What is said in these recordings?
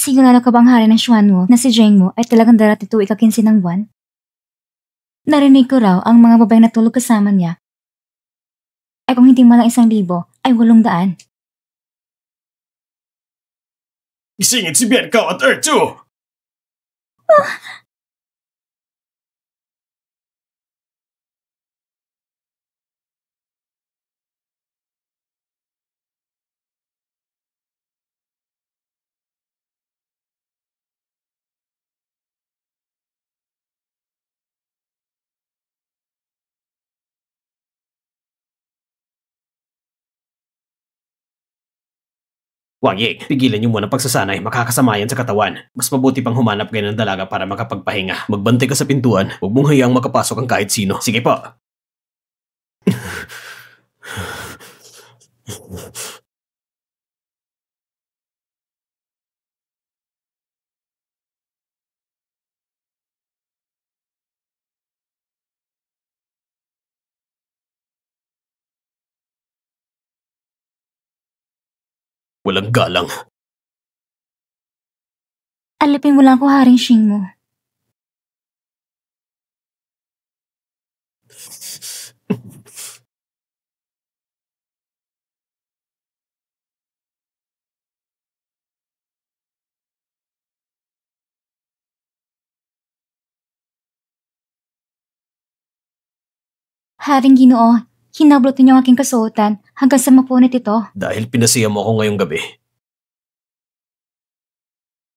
Sigurado ka bang hari ng Xuan mo na si Jeng mo ay talagang darating tuwing ika-15 ng buwan? Narinig ko raw ang mga babaeng natulog kasama niya ay kung hindi malang 1,000 ay 800. Isingit si Bianca at Ertu! Wang Ying, pigilan niyo muna pagsasanay, makakasama yan sa katawan. Mas mabuti pang humanap kayo ng dalaga para makapagpahinga. Magbantay ka sa pintuan, huwag mong hayaang makapasok ang kahit sino. Sige po. Walang galang. Alipin mo lang ko haring Xing mo. Haring Ginoo, hinablot niyo ang aking kasuotan hanggang sa mapunit ito. Dahil pinasiya mo ako ngayong gabi.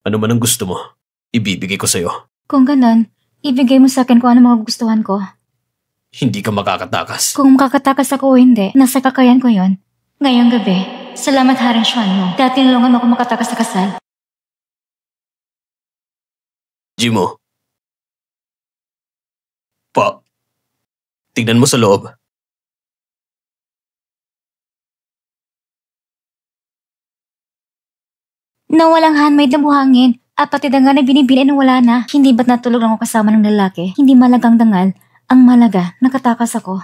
Ano man ang gusto mo, ibibigay ko sa'yo. Kung ganon, ibigay mo sa akin kung ano mga gustuhan ko. Hindi ka makakatakas. Kung makakatakas ako o hindi, nasa kakayan ko yon. Ngayong gabi, salamat haring Xuan mo. Dati nalungan mo ako makatakas sa kasal. Jimo. Pa. Tignan mo sa loob. Nawalang handmaid na buhangin at pati dangal na binibili nang wala na. Hindi ba't natulog lang ako kasama ng lalaki? Hindi malagang dangal. Ang malaga, nakatakas ako.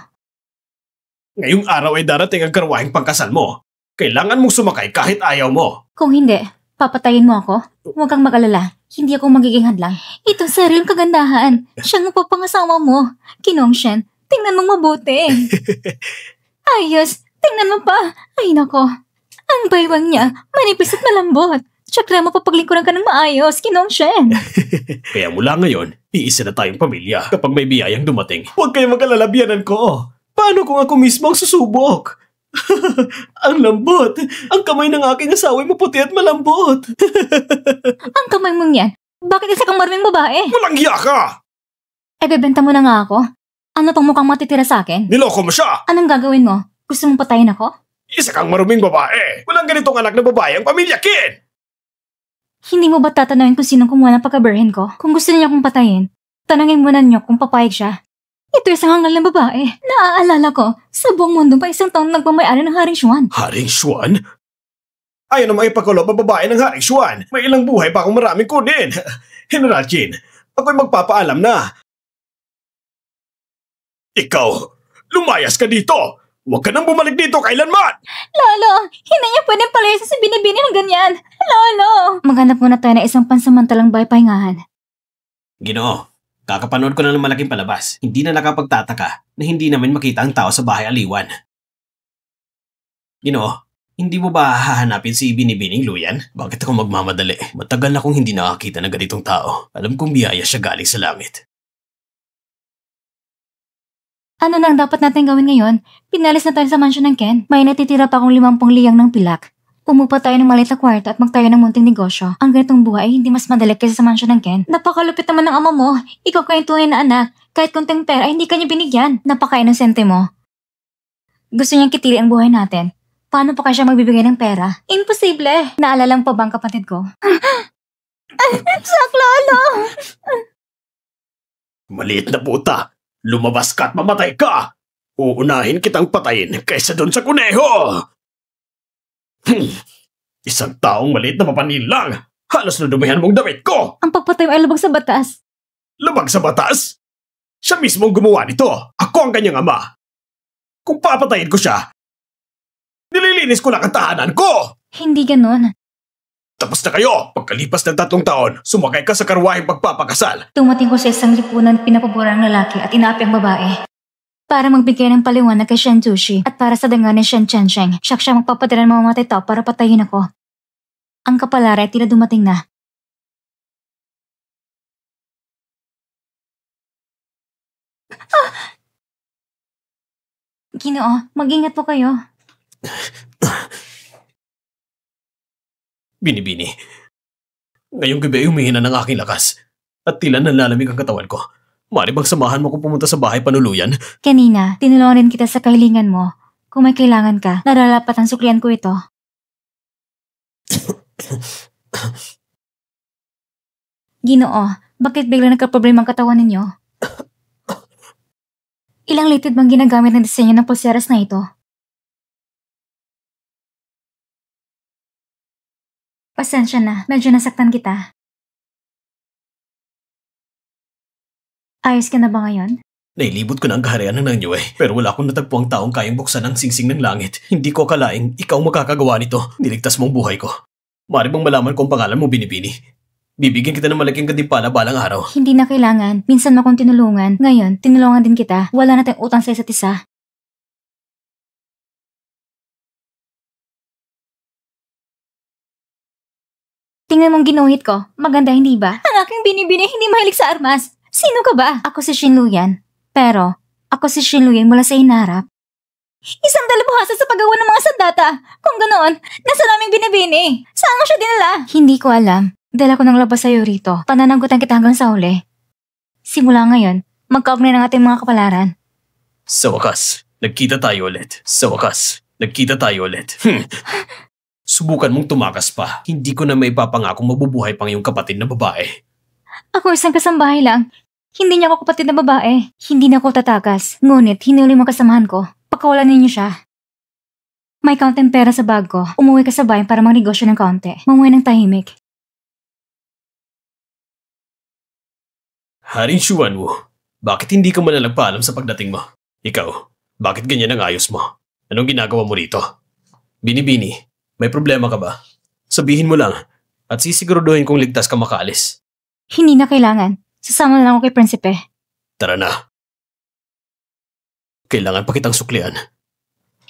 Ngayong araw ay darating ang karwahing pagkasal mo. Kailangan mong sumakay kahit ayaw mo. Kung hindi, papatayin mo ako? Huwag kang mag-alala. Hindi ako magiging hadlang. Ito sa rin kagandahan. Siyang mapapangasawa mo. Kinong Shen, tingnan mong mabuti. Ayos, tingnan mo pa. Ay nako. Ang baywang niya, manipis at malambot. Tsaka mapapaglingkuran ka ng maayos, Kinong Shen. Kaya mula ngayon, iisa na tayong pamilya. Kapag may biyayang dumating, huwag kayong mag-alala, biyanan ko. Paano kung ako mismo ang susubok? Ang lambot. Ang kamay ng aking asawa ay maputi at malambot. Ang kamay mong yan? Bakit isa kang maruming babae? Walang hiya ka! Bebenta mo na nga ako. Ano pang mukhang matitira sa akin? Niloko mo siya! Anong gagawin mo? Gusto mong patayin ako? Isa kang maruming babae. Walang ganitong anak na babae ang pamilya, Kin! Hindi mo ba tatanungin kung sinong kumuha ng pagkaberhen ko? Kung gusto niya akong patayin, tanungin muna niyo kung papayag siya. Ito isang hangal na babae. Naaalala ko, sa buong mundo pa isang taon nagmamayari ng Haring Xuan. Haring Xuan? Ayaw na maipakulob ang babae ng Haring Xuan. May ilang buhay pa akong maraming kunin. General Jin, ako'y magpapaalam na. Ikaw, lumayas ka dito! Huwag ka nang bumalik dito kailanman! Lolo, hindi niya pwedeng palayasin sa binibini ng ganyan. Lolo! Maghanap muna tayo ng isang pansamantalang baypahingahan. Ginoo, kakapanood ko na ng malaking palabas. Hindi na nakapagtataka na hindi namin makita ang tao sa bahay aliwan. Ginoo, hindi mo ba hahanapin si Binibining Luyan? Bakit ako magmamadali? Matagal na kong hindi nakakita ng ganitong tao. Alam kong biyaya siya galing sa langit. Ano na ang dapat natin gawin ngayon? Pinalis na tayo sa mansyon ng Ken. May natitira pa akong 50 liyang ng pilak. Umupa tayo ng maliit na kwarto at magtayo ng munting negosyo. Ang ganitong buhay ay hindi mas madali kaysa sa mansyon ng Ken. Napakalupit naman ng ama mo. Ikaw kayong tunay na anak. Kahit konting pera ay hindi kanya binigyan. Napaka-inosente mo. Gusto niyang kitili ang buhay natin. Paano pa kaya siya magbibigay ng pera? Imposible! Naalala mo pa ba ang kapatid ko? Sak, Lolo! Maliit na puta! Lumabas ka at mamatay ka! Uunahin kitang patayin kaysa doon sa kuneho! Isang taong maliit na mapanin lang! Halos nadumihan mong damit ko! Ang pagpatay mo ay lubag sa batas. Lubag sa batas? Siya mismo ang gumawa nito! Ako ang kanyang ama! Kung papatayin ko siya, nililinis ko lang ang tahanan ko! Hindi ganon. Tapos na kayo! Pagkalipas ng 3 taon, sumakay ka sa karwaheng pagpapakasal. Tumating ko sa isang lipunan pinapabura ng lalaki at inaapi ang babae. Para magbigay ng paliwanag kay Shen Zushi at para sa dangan ni Shen Chensheng, siya magpapadala ng mga matay tao para patayin ako. Ang kapalaran ay tila dumating na. Ginoo, mag-ingat po kayo. Binibini. Ngayong gabi ay humihina ng aking lakas at tila nalalamig ang katawan ko. Mari bang samahan mo kung pumunta sa bahay panuluyan? Kanina, tinulungan rin kita sa kahilingan mo. Kung may kailangan ka, nararapat ang suklian ko ito. Ginoo, bakit bigla nagka-problema ang katawan ninyo? Ilang litid bang ginagamit ng disenyo ng pulseras na ito? Pasensya na, medyo nasaktan kita. Ayos ka na ba ngayon? Nailibot ko na ang kaharian ng Nangyo pero wala akong natagpo ang taong kayang buksan ang singsing ng langit. Hindi ko akalaing ikaw makakagawa nito. Niligtas mo ang buhay ko. Mari bang malaman kung pangalan mo, Binibini? Bibigyan kita ng malaking gantimpala balang araw. Hindi na kailangan. Minsan mo akong tinulungan. Ngayon, tinulungan din kita. Wala na tayong utang sa isa't isa. Tingnan mong ginuhit ko. Maganda, hindi ba? Ang aking Binibini hindi mahilig sa armas. Sino ka ba? Ako si Shin Luyan. Pero, ako si Shin Luyan mula sa inarap. Isang dalubhasa sa paggawa ng mga sandata. Kung ganoon, nasa naming Binibini. Saan mo siya dinala? Hindi ko alam. Dala ko ng labas sa'yo rito. Pananagutan kita hanggang sa huli. Simula ngayon, magkaugnay ng ating mga kapalaran. Sa wakas, nagkita tayo ulit. Sa wakas, nagkita tayo ulit. Subukan mong tumakas pa. Hindi ko na may papangakong mabubuhay pang iyong kapatid na babae. Ako isang kasambahay lang. Hindi niya ako kapatid na babae. Hindi na ako tatakas. Ngunit, hinuli mo kasamahan ko. Pagkawalan ninyo siya. May kaunting pera sa bag ko. Umuwi ka sa bayan para magnegosyo ng kaunti. Mamuhay ng tahimik. Haring Xuanwu, bakit hindi ka man nagpaalam sa pagdating mo? Ikaw, bakit ganyan ang ayos mo? Anong ginagawa mo rito? Binibini, may problema ka ba? Sabihin mo lang at sisiguraduhin kong ligtas ka makaalis. Hindi na kailangan. Sasama na lang ako kay Prinsipe. Tara na. Kailangan pa kitang suklian.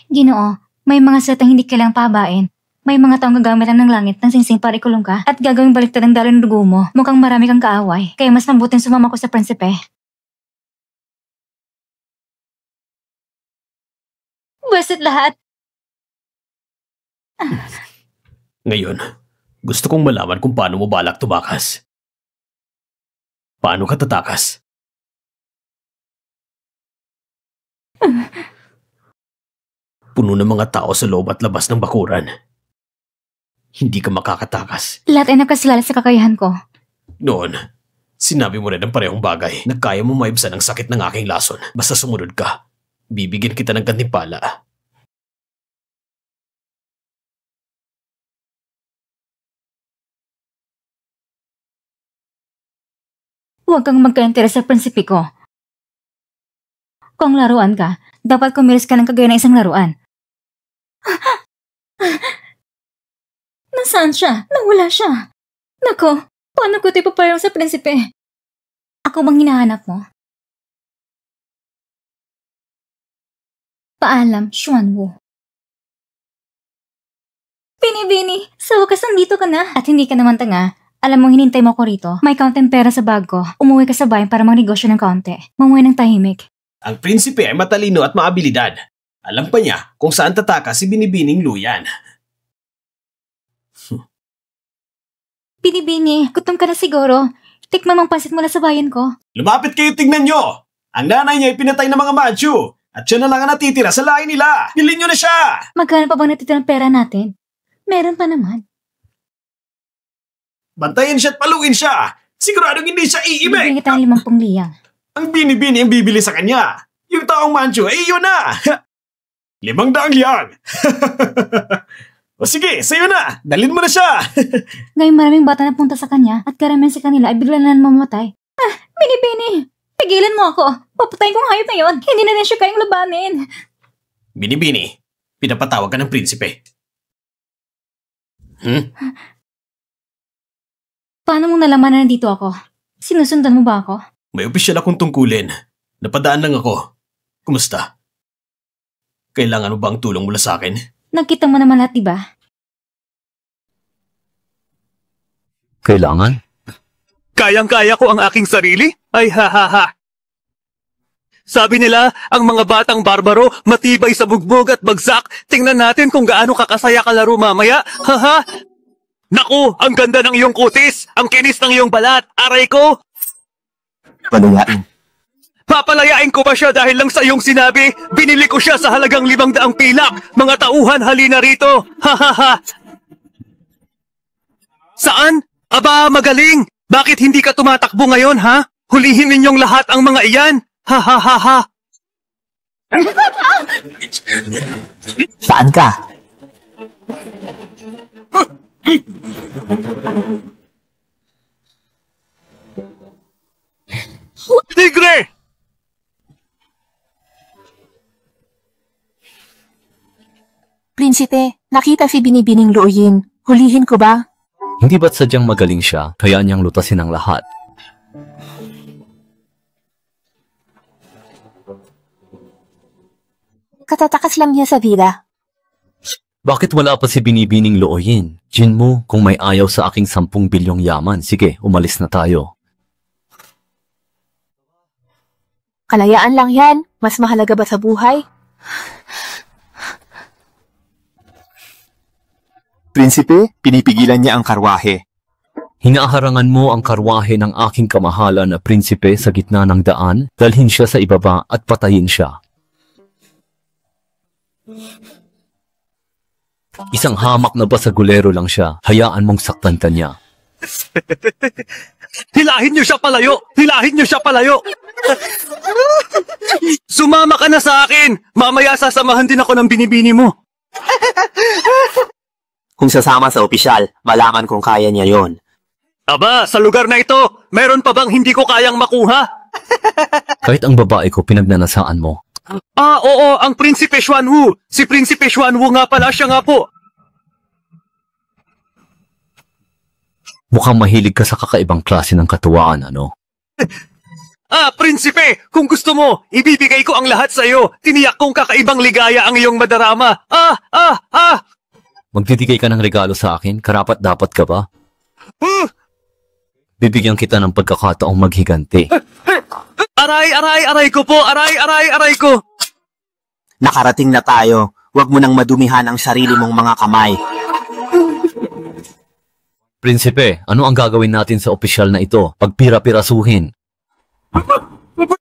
Ginoo, may mga setang hindi kailangang pahabain. May mga taong gagamitan ng langit ng singsing para ikulong ka at gagawing baliktad ang daloy ng dugo mo. Mukhang marami kang kaaway, kaya mas mabuting sumama ko sa Prinsipe. Basta't lahat. Ngayon, gusto kong malaman kung paano mo balak tumakas. Paano ka tatakas? Puno ng mga tao sa loob at labas ng bakuran. Hindi ka makakatakas. Lahat ay nakasilala sa kakayahan ko. Noon, sinabi mo rin ang parehong bagay na kaya mo maibsan ang sakit ng aking lason. Basta sumunod ka. Bibigyan kita ng gantimpala. Huwag kang magka-interes sa prinsipi ko. Kung laruan ka, dapat kumilos ka ng kagaya ng isang laruan. Nasaan siya? Nawala siya. Nako, paano ko ito ipapayong sa prinsipe? Ako bang hinahanap mo? Paalam, Xuanwu. Binibini, sa wakas nandito ka na. At hindi ka naman tanga. Alam mo, hinintay mo ko rito. May kaunting pera sa bag ko. Umuwi ka sa bayan para magnegosyo ng kaunti. Mamuhay ng tahimik. Ang prinsipe ay matalino at maabilidad. Alam pa niya kung saan tatakas si Binibining Luyan. Binibini, gutom ka na siguro. Tikman mong pansit mula sa bayan ko. Lumapit kayo, tignan nyo! Ang nanay niya ay pinatay ng mga Manchu at siya na lang ang natitira sa lahi nila. Hilin nyo na siya! Magkano pa bang natitira ng pera natin? Meron pa naman. Bantayan siya at paluin siya! Siguradong hindi siya Bibigyan iibig! kita ng 50 liyang. Ang Binibini ang bibili sa kanya. Yung taong Manchu ay iyon na! 500 liyang! O sige, sa'yo na! Dalhin mo na siya! Ngayon maraming bata na punta sa kanya at karamihan sa kanila ay bigla na mamamatay. Binibini! Pigilan mo ako! Papatayin kong hayop na yon! Hindi na rin siya kayang labanin! Binibini, pinapatawag ka ng prinsipe. Paano mong nalaman na nandito ako? Sinusundan mo ba ako? May opisyal akong tungkulin. Napadaan lang ako. Kumusta? Kailangan mo ba ang tulong mula sa akin? Nagkita mo naman lahat, diba? Kailangan? Kayang-kaya ko ang aking sarili? Ay ha ha ha. Sabi nila, ang mga batang barbaro, matibay sa bugbog at bagsak. Tingnan natin kung gaano kakasaya kalaro mamaya. Ha ha. Naku, ang ganda ng iyong kutis. Ang kinis ng iyong balat. Aray ko. Palayain. Papalayain ko ba siya dahil lang sa iyong sinabi? Binili ko siya sa halagang 500 pilak. Mga tauhan, halina rito. Ha ha ha. Saan? Aba, magaling. Bakit hindi ka tumatakbo ngayon, ha? Hulihin ninyong lahat ang mga iyan. Ha ha ha ha. Saan ka? Tigre! Prinsipe, nakita si Binibining Luoyin. Hulihin ko ba? Hindi ba't sadyang magaling siya, kaya niyang lutasin ang lahat? Katatakas lang niya sa vida. Bakit wala pa si Binibining Luoyin? Jinmu, kung may ayaw sa aking 10 bilyong yaman, sige, umalis na tayo. Kalayaan lang yan. Mas mahalaga ba sa buhay? Prinsipe, pinipigilan niya ang karwahe. Hinaharangan mo ang karwahe ng aking kamahalan na prinsipe sa gitna ng daan, dalhin siya sa ibaba at patayin siya. Isang hamak na basagulero lang siya, hayaan mong saktan ka niya. Hilahin niyo siya palayo! Hilahin niyo siya palayo! Sumama ka na sa akin! Mamaya sasamahan din ako ng binibini mo. Kung sasama sa opisyal, malaman kung kaya niya yon. Aba, sa lugar na ito, meron pa bang hindi ko kayang makuha? Kahit ang babae ko pinagnanasaan mo. Ah, oo, ang Prinsipe Xuanwu. Si Prinsipe Xuanwu nga pala, siya nga po. Mukhang mahilig ka sa kakaibang klase ng katuwaan, ano? Ah, Prinsipe, kung gusto mo, ibibigay ko ang lahat sa iyo. Tiniyak kong kakaibang ligaya ang iyong madarama. Magbibigay ka ng regalo sa akin, karapat-dapat ka ba? Bibigyan kita ng pagkakataong maghiganti. Aray ko po, aray ko. Nakarating na tayo. Huwag mo nang madumihan ang sarili mong mga kamay. Prinsipe, ano ang gagawin natin sa opisyal na ito? Pagpira-pirasuhin.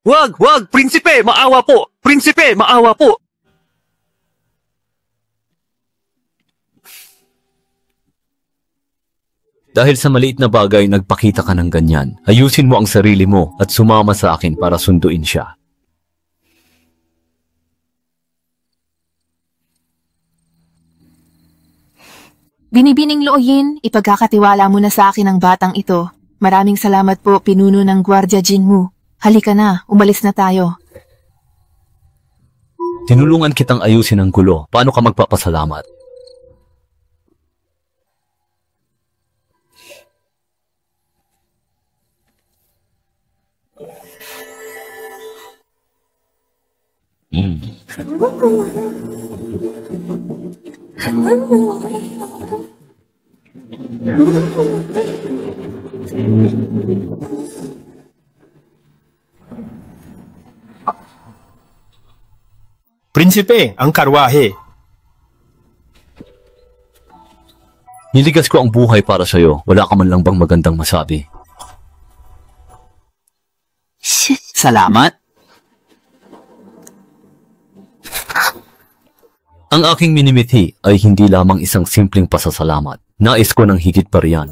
Wag, Prinsipe, maawa po. Prinsipe, maawa po. Dahil sa maliit na bagay, nagpakita ka ng ganyan. Ayusin mo ang sarili mo at sumama sa akin para sunduin siya. Binibining Luoyin, ipagkakatiwala mo na sa akin ang batang ito. Maraming salamat po, pinuno ng Gwardiya Jinmu. Halika na, umalis na tayo. Tinulungan kitang ayusin ang gulo. Paano ka magpapasalamat? Prinsipe, ang karwahe. Niligas ko ang buhay para sa'yo. Wala ka man lang bang magandang masabi? Salamat. Ang aking minimithi ay hindi lamang isang simpleng pasasalamat. Nais ko ng higit pa riyan.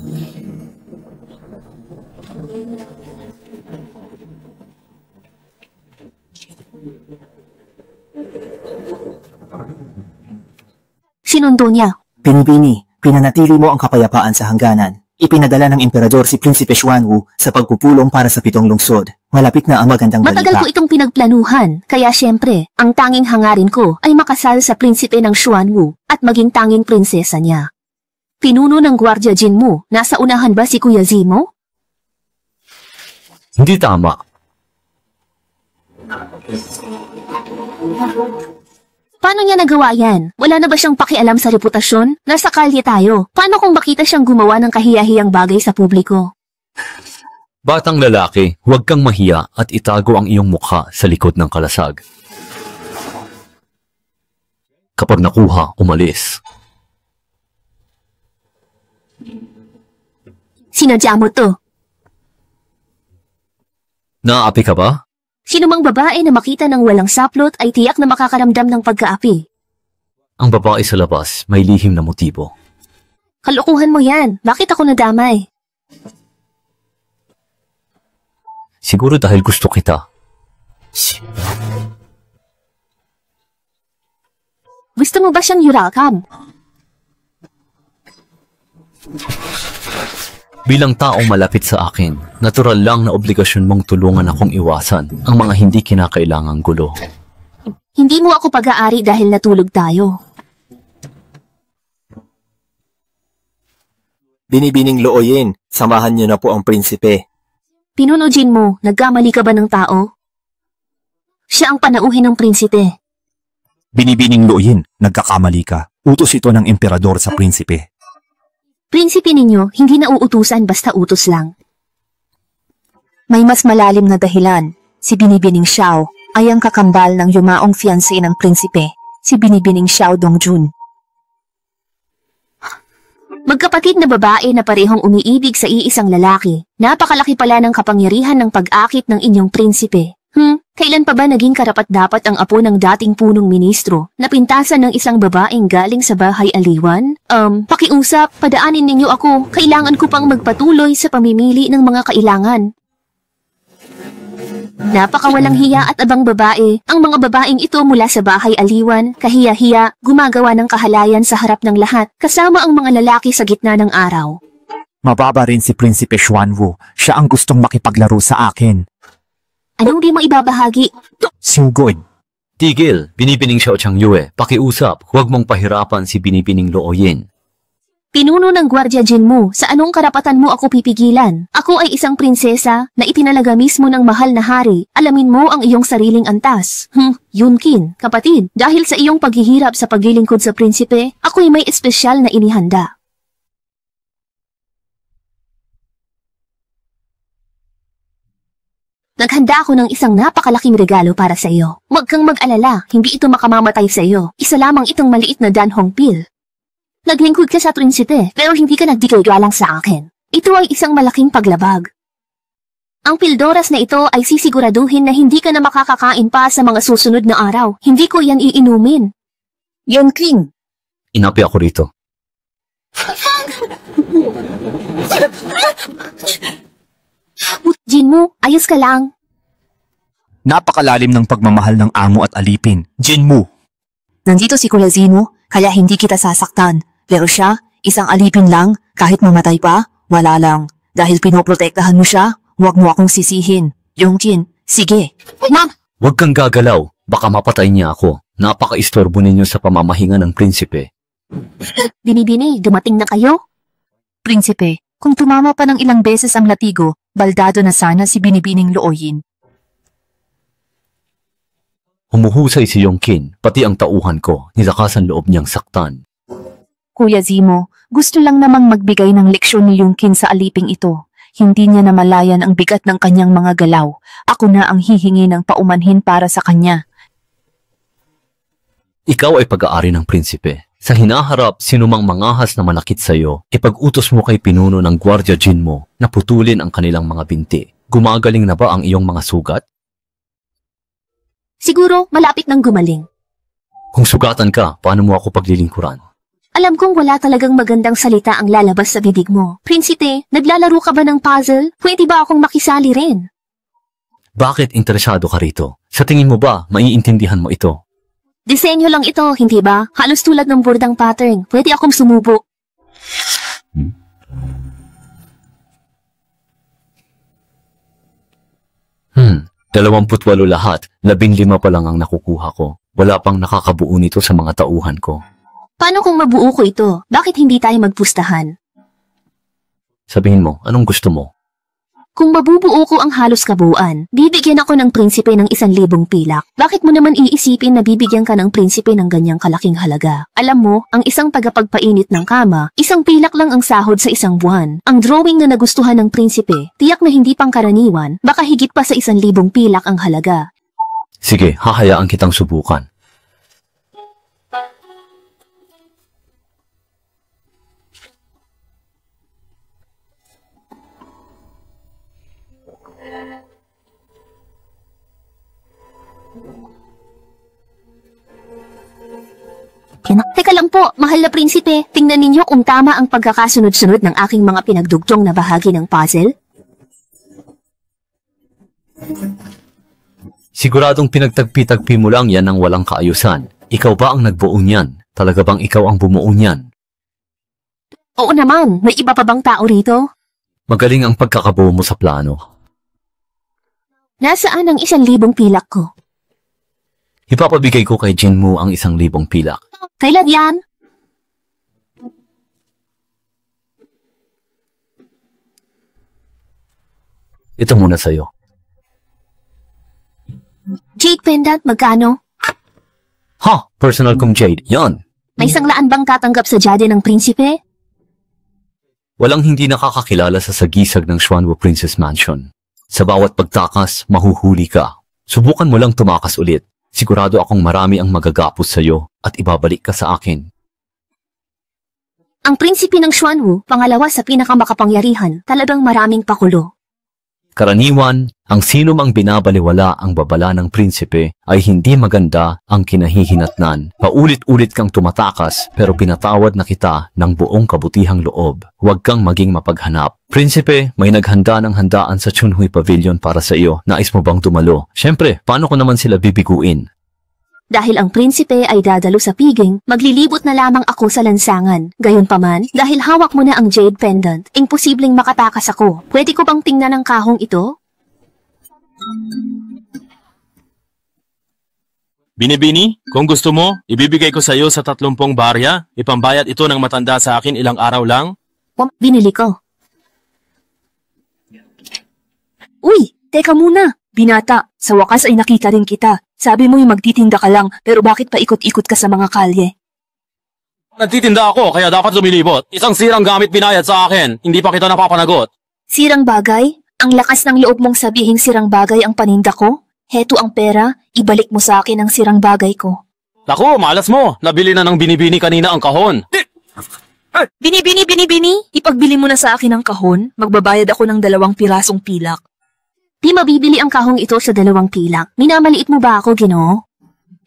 Sinundo niya. Binibini, pinanatili mo ang kapayapaan sa hangganan. Ipinadala ng emperador si Prinsipe Xuanwu sa pagpupulong para sa 7 lungsod. Malapit na ang magandang balita. Matagal ko itong pinagplanuhan, kaya syempre, ang tanging hangarin ko ay makasal sa prinsipe ng Xuanwu at maging tanging prinsesa niya. Pinuno ng Guardia Jinmu. Nasa unahan ba si Kuya Zemo? Hindi tama. Paano niya nagawa yan? Wala na ba siyang pakialam sa reputasyon? Nasa kalye tayo. Paano kung makita siyang gumawa ng kahiyahiyang bagay sa publiko? Batang lalaki, huwag kang mahiya at itago ang iyong mukha sa likod ng kalasag. Kapag nakuha, umalis. Sinadya mo to. Naaapi ka ba? Sino mang babae na makita ng walang saplot ay tiyak na makakaramdam ng pagkaapi. Ang babae sa labas may lihim na motibo. Kalokohan mo yan. Bakit ako nadamay? Siguro dahil gusto kita. Gusto mo ba siyang yurakam? Bilang taong malapit sa akin, natural lang na obligasyon mong tulungan akong iwasan ang mga hindi kinakailangang gulo. Hindi mo ako pag-aari dahil natulog tayo. Binibining Looyin, samahan niyo na po ang prinsipe. Pinuno Jinmu, nagkamali ka ba ng tao? Siya ang panauhin ng prinsipe. Binibining Looyin, nagkakamali ka. Utos ito ng emperador sa prinsipe. Prinsipe ninyo, hindi na uutusan basta utos lang. May mas malalim na dahilan. Si Binibining Xiao ay ang kakambal ng yumaong fiancé ng prinsipe, si Binibining Xiao Dongjun. Magkapatid na babae na parehong umiibig sa iisang lalaki. Napakalaki pala ng kapangyarihan ng pag-akit ng inyong prinsipe. Kailan pa ba naging karapat-dapat ang apo ng dating punong ministro na pintasan ng isang babaeng galing sa bahay aliwan? Pakiusap, padaanin ninyo ako. Kailangan ko pang magpatuloy sa pamimili ng mga kailangan. Napakawalang hiya at abang babae. Ang mga babaeng ito mula sa bahay aliwan, kahiya-hiya, gumagawa ng kahalayan sa harap ng lahat, kasama ang mga lalaki sa gitna ng araw. Mababa rin si Prinsipe Xuanwu. Siya ang gustong makipaglaro sa akin. Anong di mo ibabahagi? Singgoy. Tigil, Binibining Xiao Changyue, pakiusap, huwag mong pahirapan si Binibining Looyin. Pinuno ng Guardia Jinmu, sa anong karapatan mo ako pipigilan? Ako ay isang prinsesa na itinalaga mismo ng mahal na hari. Alamin mo ang iyong sariling antas. Yunkin, kapatid, dahil sa iyong paghihirap sa paglilingkod sa prinsipe, ako'y may espesyal na inihanda. Naghanda ako ng isang napakalaking regalo para sa iyo. Huwag kang mag-alala, hindi ito makamamatay sa iyo. Isa lamang itong maliit na danhong pil. Naglingkod ka sa prinsipe, pero hindi ka nagbigay galang sa akin. Ito ay isang malaking paglabag. Ang pildoras na ito ay sisiguraduhin na hindi ka na makakakain pa sa mga susunod na araw. Hindi ko yan iinumin. Yonking! Inapi ako rito. Jinmu, ayos ka lang. Napakalalim ng pagmamahal ng amo at alipin. Jinmu. Nandito si Kuya Zemo, kaya hindi kita sasaktan. Pero siya, isang alipin lang, kahit mamatay pa, wala lang. Dahil pinoprotektahan mo siya, huwag mo akong sisihin. Yongjin, sige. Ma'am! Huwag kang gagalaw, baka mapatay niya ako. Napaka-istorbo ninyo sa pamamahinga ng prinsipe. Binibini, dumating na kayo? Prinsipe, kung tumama pa ng ilang beses ang latigo, baldado na sana si Binibining Looyin. Humuhusay si Yongkin, pati ang tauhan ko, nilakasan loob niyang saktan. Kuya Zemo, gusto lang namang magbigay ng leksyon ni Yongkin sa aliping ito. Hindi niya namalayan ang bigat ng kanyang mga galaw. Ako na ang hihingi ng paumanhin para sa kanya. Ikaw ay pag-aari ng prinsipe. Sa hinaharap, sinumang mangahas na manakit sa iyo, ipag-utos mo kay pinuno ng Guardia Jinmu na putulin ang kanilang mga binti. Gumagaling na ba ang iyong mga sugat? Siguro, malapit nang gumaling. Kung sugatan ka, paano mo ako paglilingkuran? Alam kong wala talagang magandang salita ang lalabas sa bibig mo. Prinsipe, naglalaro ka ba ng puzzle? Pwede ba akong makisali rin? Bakit interesado ka rito? Sa tingin mo ba, maiintindihan mo ito? Disenyo lang ito, hindi ba? Halos tulad ng bordang pattern. Pwede akong sumubo. 28 lahat, 15 pa lang ang nakukuha ko. Wala pang nakakabuo nito sa mga tauhan ko. Paano kung mabuo ko ito? Bakit hindi tayo magpustahan? Sabihin mo, anong gusto mo? Kung mabubuo ko ang halos kabuuan, bibigyan ako ng prinsipe ng 1,000 pilak. Bakit mo naman iisipin na bibigyan ka ng prinsipe ng ganyang kalaking halaga? Alam mo, ang isang tagapagpainit ng kama, 1 pilak lang ang sahod sa 1 buwan. Ang drawing na nagustuhan ng prinsipe, tiyak na hindi pangkaraniwan, baka higit pa sa 1,000 pilak ang halaga. Sige, hahayaan kitang subukan. Teka lang po, mahal na prinsipe, tingnan ninyo kung tama ang pagkakasunod-sunod ng aking mga pinagdugtong na bahagi ng puzzle. Siguradong pinagtagpi-tagpi mo lang yan ng walang kaayusan. Ikaw ba ang nagbuo niyan? Talaga bang ikaw ang bumuo niyan? Oo naman, may iba pa bang tao rito? Magaling ang pagkakabuo mo sa plano. Nasaan ang 1,000 pilak ko? Ipapabigay ko kay Jinmu ang 1,000 pilak. Kailan yan? Ito muna sa'yo. Jade pendant, magkano? Ha! Personal kong Jade. Yan! May 100 bang tatanggap sa jade ng prinsipe? Walang hindi nakakakilala sa sagisag ng Xuanwu Princess Mansion. Sa bawat pagtakas, mahuhuli ka. Subukan mo lang tumakas ulit. Sigurado akong marami ang magagapos sa'yo at ibabalik ka sa akin. Ang prinsipe ng Xuanwu, pangalawa sa pinakamakapangyarihan, talagang maraming pakulo. Karaniwan, ang sino mang binabaliwala ang babala ng prinsipe ay hindi maganda ang kinahihinatnan. Paulit-ulit kang tumatakas pero pinatawad na kita ng buong kabutihang loob. Huwag kang maging mapaghanap. Prinsipe, may naghanda ng handaan sa Chunhui Pavilion para sa iyo. Nais mo bang dumalo? Siyempre, paano ko naman sila bibiguin? Dahil ang prinsipe ay dadalo sa piging, maglilibot na lamang ako sa lansangan. Gayunpaman, dahil hawak mo na ang jade pendant, imposibleng makatakas ako. Pwede ko bang tingnan ang kahong ito? Binibini, kung gusto mo, ibibigay ko sa iyo sa 30 barya. Ipambayad ito ng matanda sa akin ilang araw lang. Binili ko. Uy, teka muna. Binata, sa wakas ay nakita rin kita. Sabi mo'y magtitinda ka lang, pero bakit pa ikot-ikot ka sa mga kalye? Nagtitinda ako, kaya dapat lumilibot. Isang sirang gamit binayad sa akin. Hindi pa kita napapanagot. Sirang bagay? Ang lakas ng loob mong sabihing sirang bagay ang paninda ko? Heto ang pera, ibalik mo sa akin ang sirang bagay ko. Naku, malas mo. Nabili na ng binibini kanina ang kahon. Bini! Ipagbili mo na sa akin ang kahon, magbabayad ako ng 2 pirasong pilak. Di mabibili ang kahong ito sa 2 pilak. Minamaliit mo ba ako, Ginoo?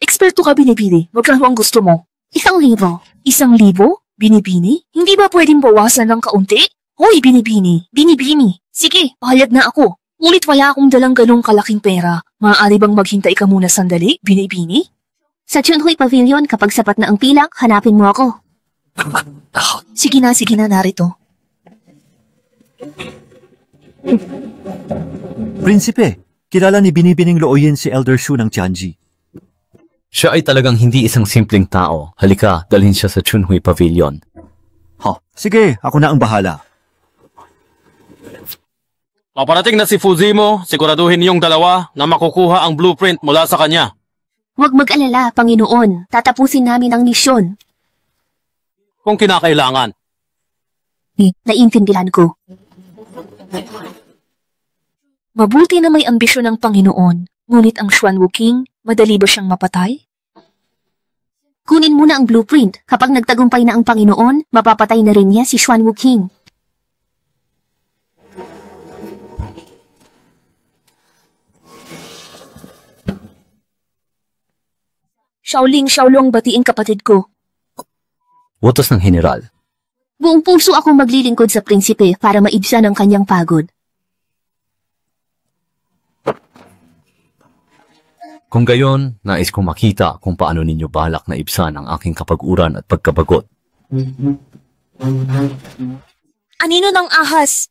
Eksperto ka, Binibini. Magkano ang gusto mo? 1,000. 1,000? Binibini? Hindi ba pwedeng bawasan ng kaunti? Hoy, Binibini! Sige, pahayag na ako. Ulit wala akong dalang ganong kalaking pera. Maaari bang maghintay ka muna sandali, Binibini? Sa Chunhui Pavilion, kapag sapat na ang pilak, hanapin mo ako. Sige na, narito. Prinsipe, kilala ni Binibining Looyin si Elder Shu ng Tianji. Siya ay talagang hindi isang simpleng tao. Halika, dalhin siya sa Chunhui Pavilion. Sige, ako na ang bahala. Paparating na si Fujimo, siguraduhin niyong dalawa na makukuha ang blueprint mula sa kanya. Huwag mag-alala, Panginoon. Tatapusin namin ang misyon. Kung kinakailangan. Naiintindihan ko. Mabuti na may ambisyon ng Panginoon, ngunit ang Xuanwu King, madali ba siyang mapatay? Kunin mo na ang blueprint. Kapag nagtagumpay na ang Panginoon, mapapatay na rin niya si Xuanwu King. Xiaolong batiin kapatid ko. Utos ng general. Buong puso akong maglilingkod sa prinsipe para maibsan ang kanyang pagod. Kung gayon, nais kong makita kung paano ninyo balak na ibsan ang aking kapaguran at pagkabagot. Anino ng ahas?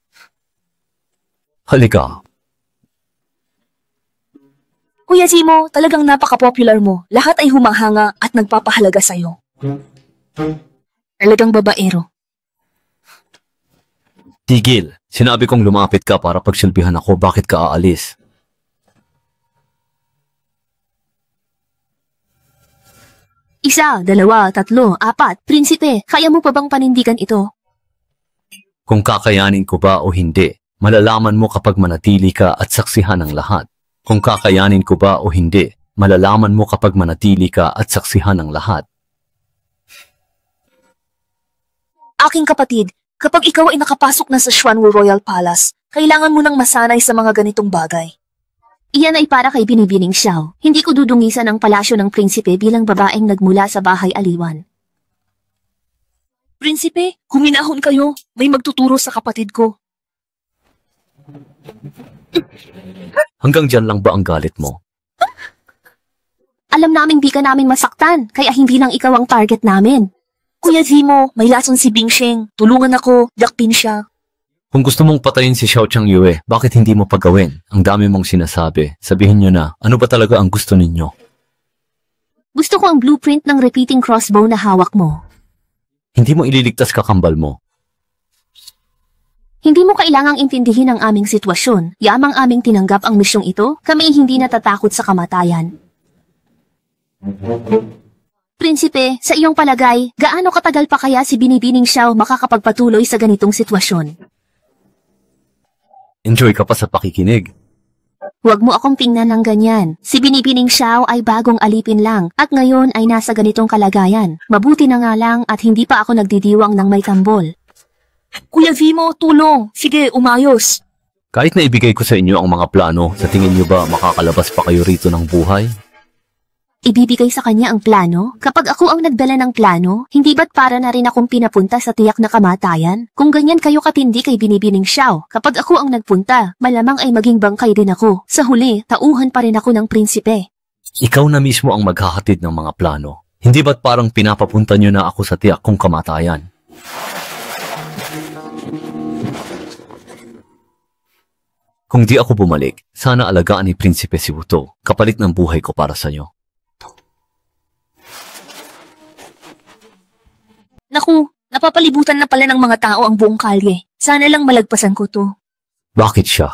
Halika. Kuya Zimo, talagang napaka-popular mo. Lahat ay humahanga at nagpapahalaga sa'yo. Talagang babaero. Tigil, sinabi kong lumapit ka para pagsilbihan ako, bakit ka aalis? Isa, dalawa, tatlo, apat. Prinsipe, kaya mo pa bang panindigan ito? Kung kakayanin ko ba o hindi, malalaman mo kapag manatili ka at saksihan ang lahat. Kung kakayanin ko ba o hindi, malalaman mo kapag manatili ka at saksihan ang lahat. Aking kapatid, kapag ikaw ay nakapasok na sa Xuanwu Royal Palace, kailangan mo nang masanay sa mga ganitong bagay. Iyan ay para kay Binibining Xiao. Hindi ko dudungisan ang palasyo ng prinsipe bilang babaeng nagmula sa bahay aliwan. Prinsipe, huminahon kayo. May magtuturo sa kapatid ko. Hanggang dyan lang ba ang galit mo? Alam naming di ka namin masaktan, kaya hindi lang ikaw ang target namin. Kuya Zimo, may lason si Bingsheng. Tulungan ako, yakpin siya. Kung gusto mong patayin si Xiao Changyue, bakit hindi mo pagawin? Ang dami mong sinasabi. Sabihin nyo na, ano ba talaga ang gusto ninyo? Gusto ko ang blueprint ng repeating crossbow na hawak mo. Hindi mo ililigtas kakambal mo. Hindi mo kailangang intindihin ang aming sitwasyon. Yamang aming tinanggap ang misyong ito, kami ay hindi natatakot sa kamatayan. Prinsipe, sa iyong palagay, gaano katagal pa kaya si Binibining Xiao makakapagpatuloy sa ganitong sitwasyon? Enjoy ka pa sa pakikinig. Huwag mo akong tingnan ng ganyan. Si Binibining Xiao ay bagong alipin lang at ngayon ay nasa ganitong kalagayan. Mabuti na nga lang at hindi pa ako nagdidiwang ng may tambol. Kuya Zimo, tulong. Sige, umayos. Kahit na ibigay ko sa inyo ang mga plano, sa tingin nyo ba makakalabas pa kayo rito ng buhay? Ibibigay sa kanya ang plano? Kapag ako ang nagdala ng plano, hindi ba't para na rin akong pinapunta sa tiyak na kamatayan? Kung ganyan kayo katindi kay Binibining Xiao, kapag ako ang nagpunta, malamang ay maging bangkay din ako. Sa huli, tauhan pa rin ako ng prinsipe. Ikaw na mismo ang maghahatid ng mga plano. Hindi ba't parang pinapapunta nyo na ako sa tiyak kong kamatayan? Kung di ako bumalik, sana alagaan ni Prinsipe si Wuto, kapalit ng buhay ko para sa inyo. Naku, napapalibutan na pala ng mga tao ang buong kalye. Sana lang malagpasan ko to. Bakit siya?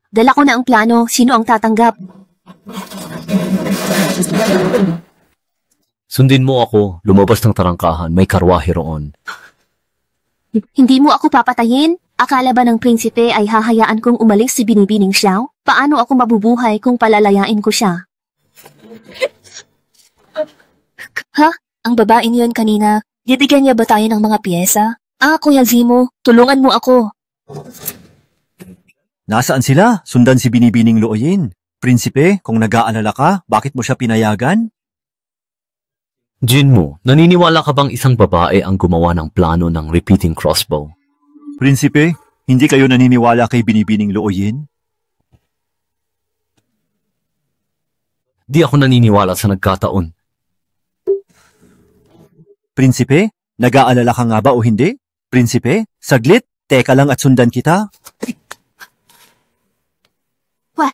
Dala ko na ang plano, sino ang tatanggap? Sundin mo ako, lumabas ng tarangkahan, may karwahe roon. Hindi mo ako papatayin? Akala ba ng prinsipe ay hahayaan kong umalis si Binibining Xiao? Paano ako mabubuhay kung palalayain ko siya? Ha? Ang babaeng yun kanina, bibigyan niya ba tayo ng mga piyesa? Kuya Zimo, tulungan mo ako. Nasaan sila? Sundan si Binibining Luoyin. Prinsipe, kung nag-aalala ka, bakit mo siya pinayagan? Jinmo, naniniwala ka bang isang babae ang gumawa ng plano ng repeating crossbow? Prinsipe, hindi kayo naniniwala kay Binibining Luoyin? Di ako naniniwala sa nagkataon. Prinsipe, nag-aalala ka nga ba o hindi? Prinsipe, saglit, teka lang at sundan kita.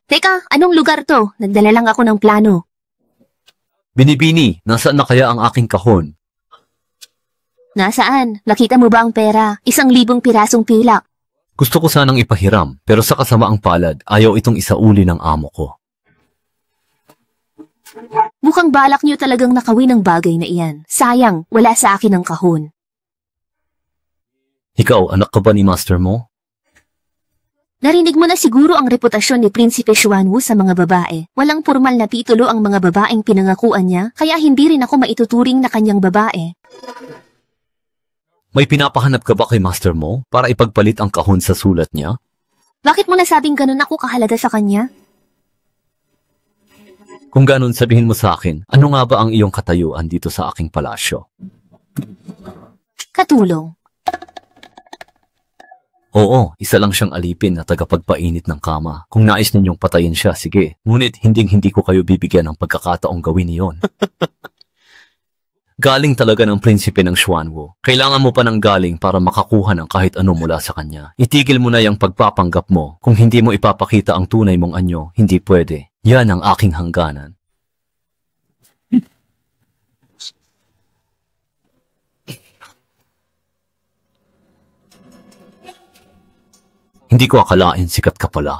Teka, anong lugar to? Nagdala lang ako ng plano. Binibini, nasaan na kaya ang aking kahon? Nasaan? Nakita mo ba ang pera? 1,000 pirasong pilak. Gusto ko sanang ipahiram, pero sa kasamaang palad, ayaw itong isauli ng amo ko. Mukhang balak niyo talagang nakawin ang bagay na iyan. Sayang, wala sa akin ang kahon. Ikaw, anak ka ba ni master mo? Narinig mo na siguro ang reputasyon ni Prinsipe Xuanwu sa mga babae. Walang formal na titulo ang mga babaeng pinangakuan niya, kaya hindi rin ako maituturing na kanyang babae. May pinapahanap ka ba kay master mo para ipagpalit ang kahon sa sulat niya? Bakit mo nasabing ganun ako kahalaga sa kanya? Kung ganun, sabihin mo sa akin, ano nga ba ang iyong katayuan dito sa aking palasyo? Katulong. Oo, isa lang siyang alipin na tagapagpainit ng kama. Kung nais ninyong patayin siya, sige. Ngunit hindi ko kayo bibigyan ng pagkakataong gawin iyon. Galing talaga ng prinsipe ng Xuanwu. Kailangan mo pa ng galing para makakuha ng kahit ano mula sa kanya. Itigil mo na yung pagpapanggap mo. Kung hindi mo ipapakita ang tunay mong anyo, hindi pwede. Yan ang aking hangganan. Hindi ko akalain sikat ka pala.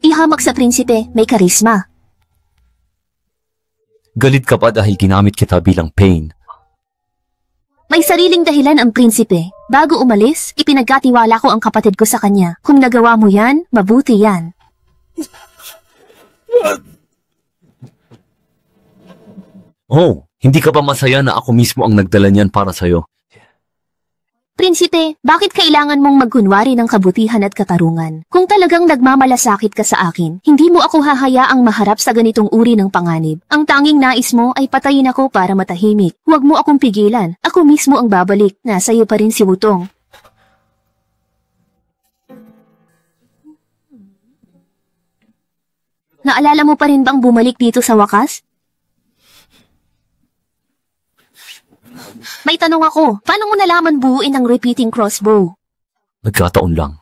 Ihamak sa prinsipe, may karisma. Galit ka pa dahil ginamit kita bilang pain. May sariling dahilan ang prinsipe. Bago umalis, ipinagkatiwala ko ang kapatid ko sa kanya. Kung nagawa mo yan, mabuti yan. Oh, hindi ka ba masaya na ako mismo ang nagdala niyan para sa'yo? Prinsipe, bakit kailangan mong magkunwari ng kabutihan at katarungan? Kung talagang nagmamalasakit ka sa akin, hindi mo ako hahayaang maharap sa ganitong uri ng panganib. Ang tanging nais mo ay patayin ako para matahimik. Huwag mo akong pigilan. Ako mismo ang babalik. Nasa iyo pa rin si Wutong. Naalala mo pa rin bang bumalik dito sa wakas? May tanong ako, paano mo nalaman buuin ang repeating crossbow? Nagkataon lang.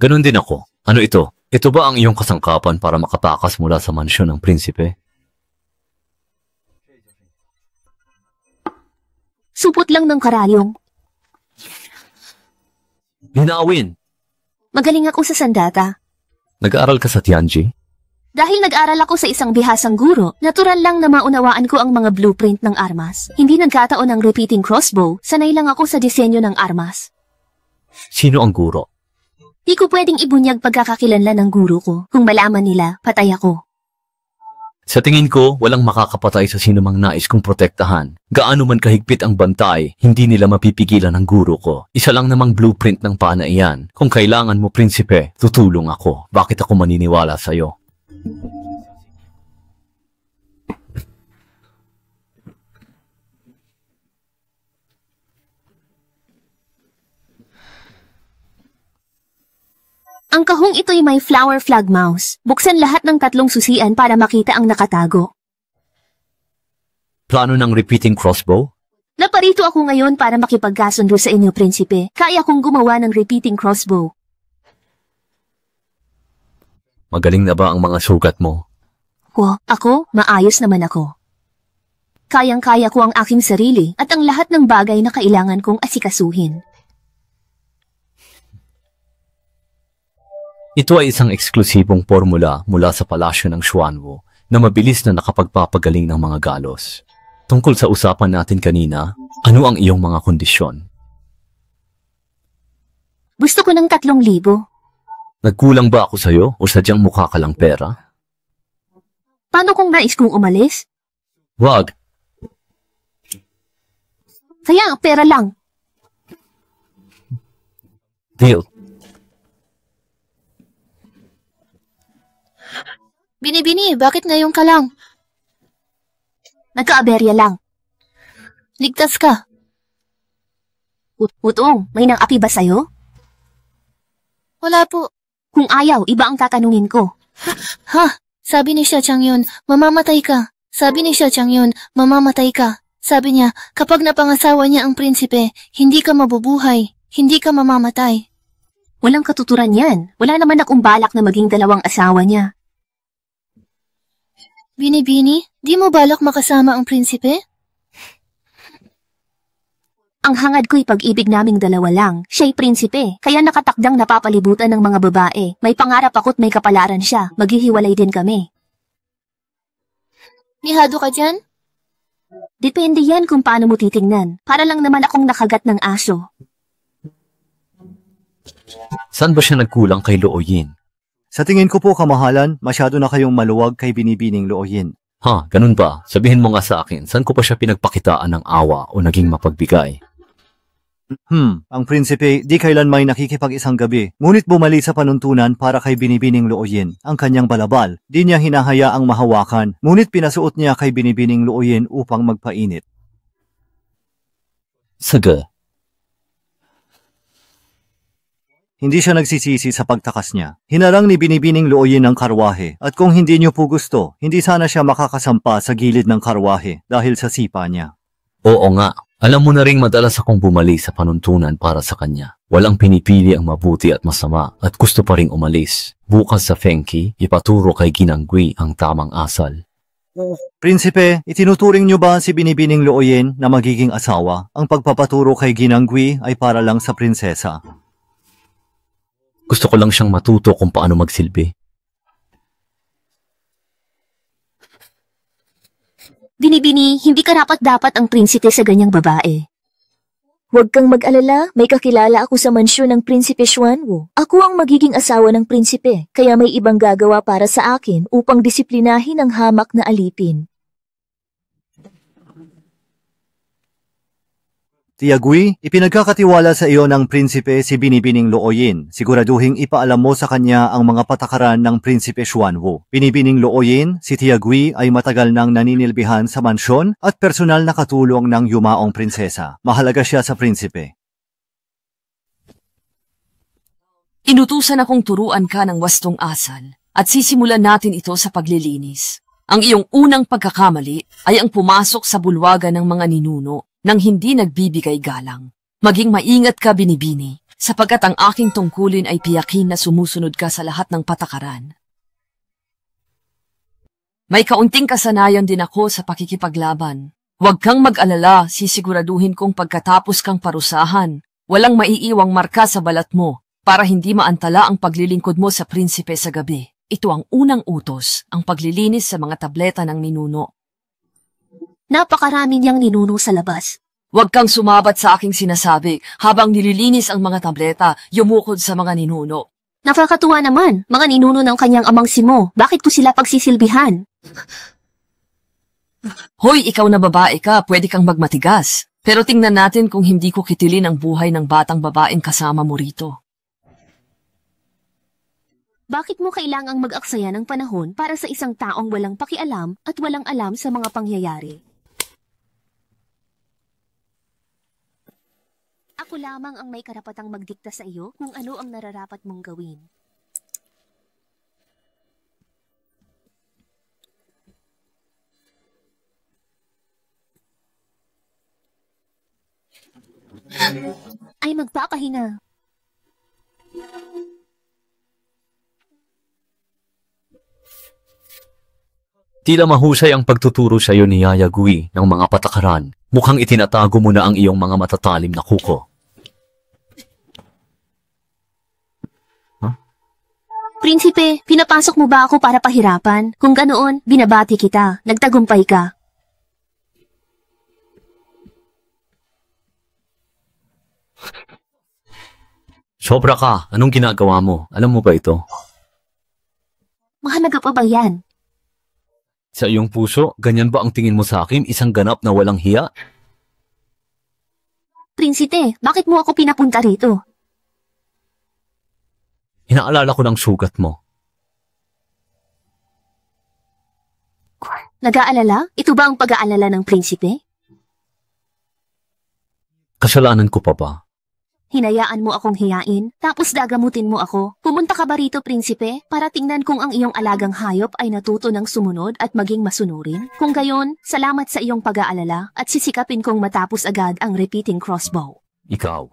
Ganon din ako. Ano ito? Ito ba ang iyong kasangkapan para makatakas mula sa mansyon ng prinsipe? Supot lang ng karayong. Linawin! Magaling ako sa sandata. Nag-aaral ka sa Tianji? Dahil nag-aral ako sa isang bihasang guro, natural lang na maunawaan ko ang mga blueprint ng armas. Hindi nagkataon ang repeating crossbow, sanay lang ako sa disenyo ng armas. Sino ang guro? Di ko pwedeng ibunyag pagkakakilanlan ng guro ko. Kung malaman nila, patay ako. Sa tingin ko, walang makakapatay sa sino mang nais kong protektahan. Gaano man kahigpit ang bantay, hindi nila mapipigilan ang guro ko. Isa lang namang blueprint ng pana iyan. Kung kailangan mo, prinsipe, tutulong ako. Bakit ako maniniwala sa'yo? Ang kahong ito'y may flower flag mouse. Buksan lahat ng 3 susian para makita ang nakatago. Plano ng repeating crossbow? Naparito ako ngayon para makipagkasundo sa inyo, prinsipe. Kaya kong gumawa ng repeating crossbow. Magaling na ba ang mga sugat mo? Ako, maayos naman ako. Kayang-kaya ko ang aking sarili at ang lahat ng bagay na kailangan kong asikasuhin. Ito ay isang eksklusibong formula mula sa palasyo ng Xuanwu na mabilis na nakapagpapagaling ng mga galos. Tungkol sa usapan natin kanina, ano ang iyong mga kondisyon? Gusto ko ng 3,000. Nagkulang ba ako sa'yo o sadyang mukha ka lang pera? Paano kung nais kong umalis? Wag. Kaya pera lang. Deal. Bini-bini, bakit ngayon ka lang? Nagka-aberya lang. Ligtas ka. Wutong, may nang-api ba sa'yo? Wala po. Kung ayaw, iba ang tatanungin ko. Ha? Sabi ni Xia Changyun, mamamatay ka. Sabi ni Xia Changyun, mamamatay ka. Sabi niya, kapag napangasawa niya ang prinsipe, hindi ka mabubuhay. Hindi ka mamamatay. Walang katuturan yan. Wala naman akong balak na maging 2 asawa niya. Bini-bini, di mo balak makasama ang prinsipe? Ang hangad ko'y pag-ibig naming 2 lang. Siya'y prinsipe, kaya nakatakdang napapalibutan ng mga babae. May pangarap ako't may kapalaran siya. Maghihiwalay din kami. Nihado ka dyan? Depende yan kung paano mo titingnan. Para lang naman akong nakagat ng aso. Saan ba siya nagkulang kay Luoyin? Sa tingin ko po, kamahalan, masyado na kayong maluwag kay Binibining Luoyin. Ha, ganun ba? Sabihin mo nga sa akin, saan ko pa siya pinagpakitaan ng awa o naging mapagbigay? Ang prinsipe di kailan may nakikipag-isang gabi, ngunit bumalik sa panuntunan para kay Binibining Luoyin. Ang kanyang balabal, di niya hinahayaang mahawakan, ngunit pinasuot niya kay Binibining Luoyin upang magpainit. Saga. Hindi siya nagsisisi sa pagtakas niya. Hinarang ni Binibining Luoyin ang karwahe, at kung hindi niyo po gusto, hindi sana siya makakasampa sa gilid ng karwahe dahil sa sipa niya. Oo nga. Alam mo na ring madalas akong bumalik sa panuntunan para sa kanya. Walang pinipili ang mabuti at masama at gusto pa ring umalis. Bukas sa Fengki, ipaturo kay Ginanggui ang tamang asal. Prinsipe, itinuturing niyo ba si Binibining Luoyin na magiging asawa? Ang pagpapaturo kay Ginanggui ay para lang sa prinsesa. Gusto ko lang siyang matuto kung paano magsilbi. Binibini, hindi karapat-dapat ang prinsipe sa ganyang babae. Huwag kang mag-alala, may kakilala ako sa mansyon ng Prinsipe Xuanwu. Ako ang magiging asawa ng prinsipe, kaya may ibang gagawa para sa akin upang disiplinahin ang hamak na alipin. Tia Gui, ipinagkakatiwala sa iyo ng prinsipe si Binibining Looyin. Siguraduhing ipaalam mo sa kanya ang mga patakaran ng Prinsipe Xuanwu. Binibining Looyin, si Tia Gui ay matagal nang naninilbihan sa mansyon at personal na katulong ng yumaong prinsesa. Mahalaga siya sa prinsipe. Inutusan akong turuan ka ng wastong asal at sisimulan natin ito sa paglilinis. Ang iyong unang pagkakamali ay ang pumasok sa bulwagan ng mga ninuno nang hindi nagbibigay galang. Maging maingat ka, Binibini, sapagkat ang aking tungkulin ay piyakin na sumusunod ka sa lahat ng patakaran. May kaunting kasanayan din ako sa pakikipaglaban. Huwag kang mag-alala, sisiguraduhin kong pagkatapos kang parusahan, walang maiiwang marka sa balat mo para hindi maantala ang paglilingkod mo sa prinsipe sa gabi. Ito ang unang utos, ang paglilinis sa mga tableta ng ninuno. Napakarami niyang ninuno sa labas. Huwag kang sumabat sa aking sinasabi habang nililinis ang mga tableta, yumukod sa mga ninuno. Nakakatuwa naman, mga ninuno ng kanyang amang Simo. Bakit ko sila pagsisilbihan? Hoy, ikaw na babae ka, pwede kang magmatigas. Pero tingnan natin kung hindi ko kitilin ang buhay ng batang babaeng kasama mo rito. Bakit mo kailangang mag-aksaya ng panahon para sa isang taong walang pakialam at walang alam sa mga pangyayari? Ako lamang ang may karapatang magdikta sa iyo kung ano ang nararapat mong gawin. Ay magpapahinga. Tila mahusay ang pagtuturo sa iyo ni Yaya Gui ng mga patakaran. Mukhang itinatago mo na ang iyong mga matatalim na kuko. Prinsipe, pinapasok mo ba ako para pahirapan? Kung ganoon, binabati kita. Nagtagumpay ka. Sobra ka. Anong ginagawa mo? Alam mo ba ito? Mahalaga pa ba yan? Sa iyong puso, ganyan ba ang tingin mo sa akin? Isang ganap na walang hiya? Prinsipe, bakit mo ako pinapunta rito? Inaalala ko ng sugat mo. Nag-aalala? Ito ba ang pag-aalala ng prinsipe? Kasalanan ko pa ba? Hinayaan mo akong hiyain, tapos dagamutin mo ako. Pumunta ka ba rito, prinsipe, para tingnan kung ang iyong alagang hayop ay natuto ng sumunod at maging masunurin? Kung gayon, salamat sa iyong pag-aalala at sisikapin kong matapos agad ang repeating crossbow. Ikaw.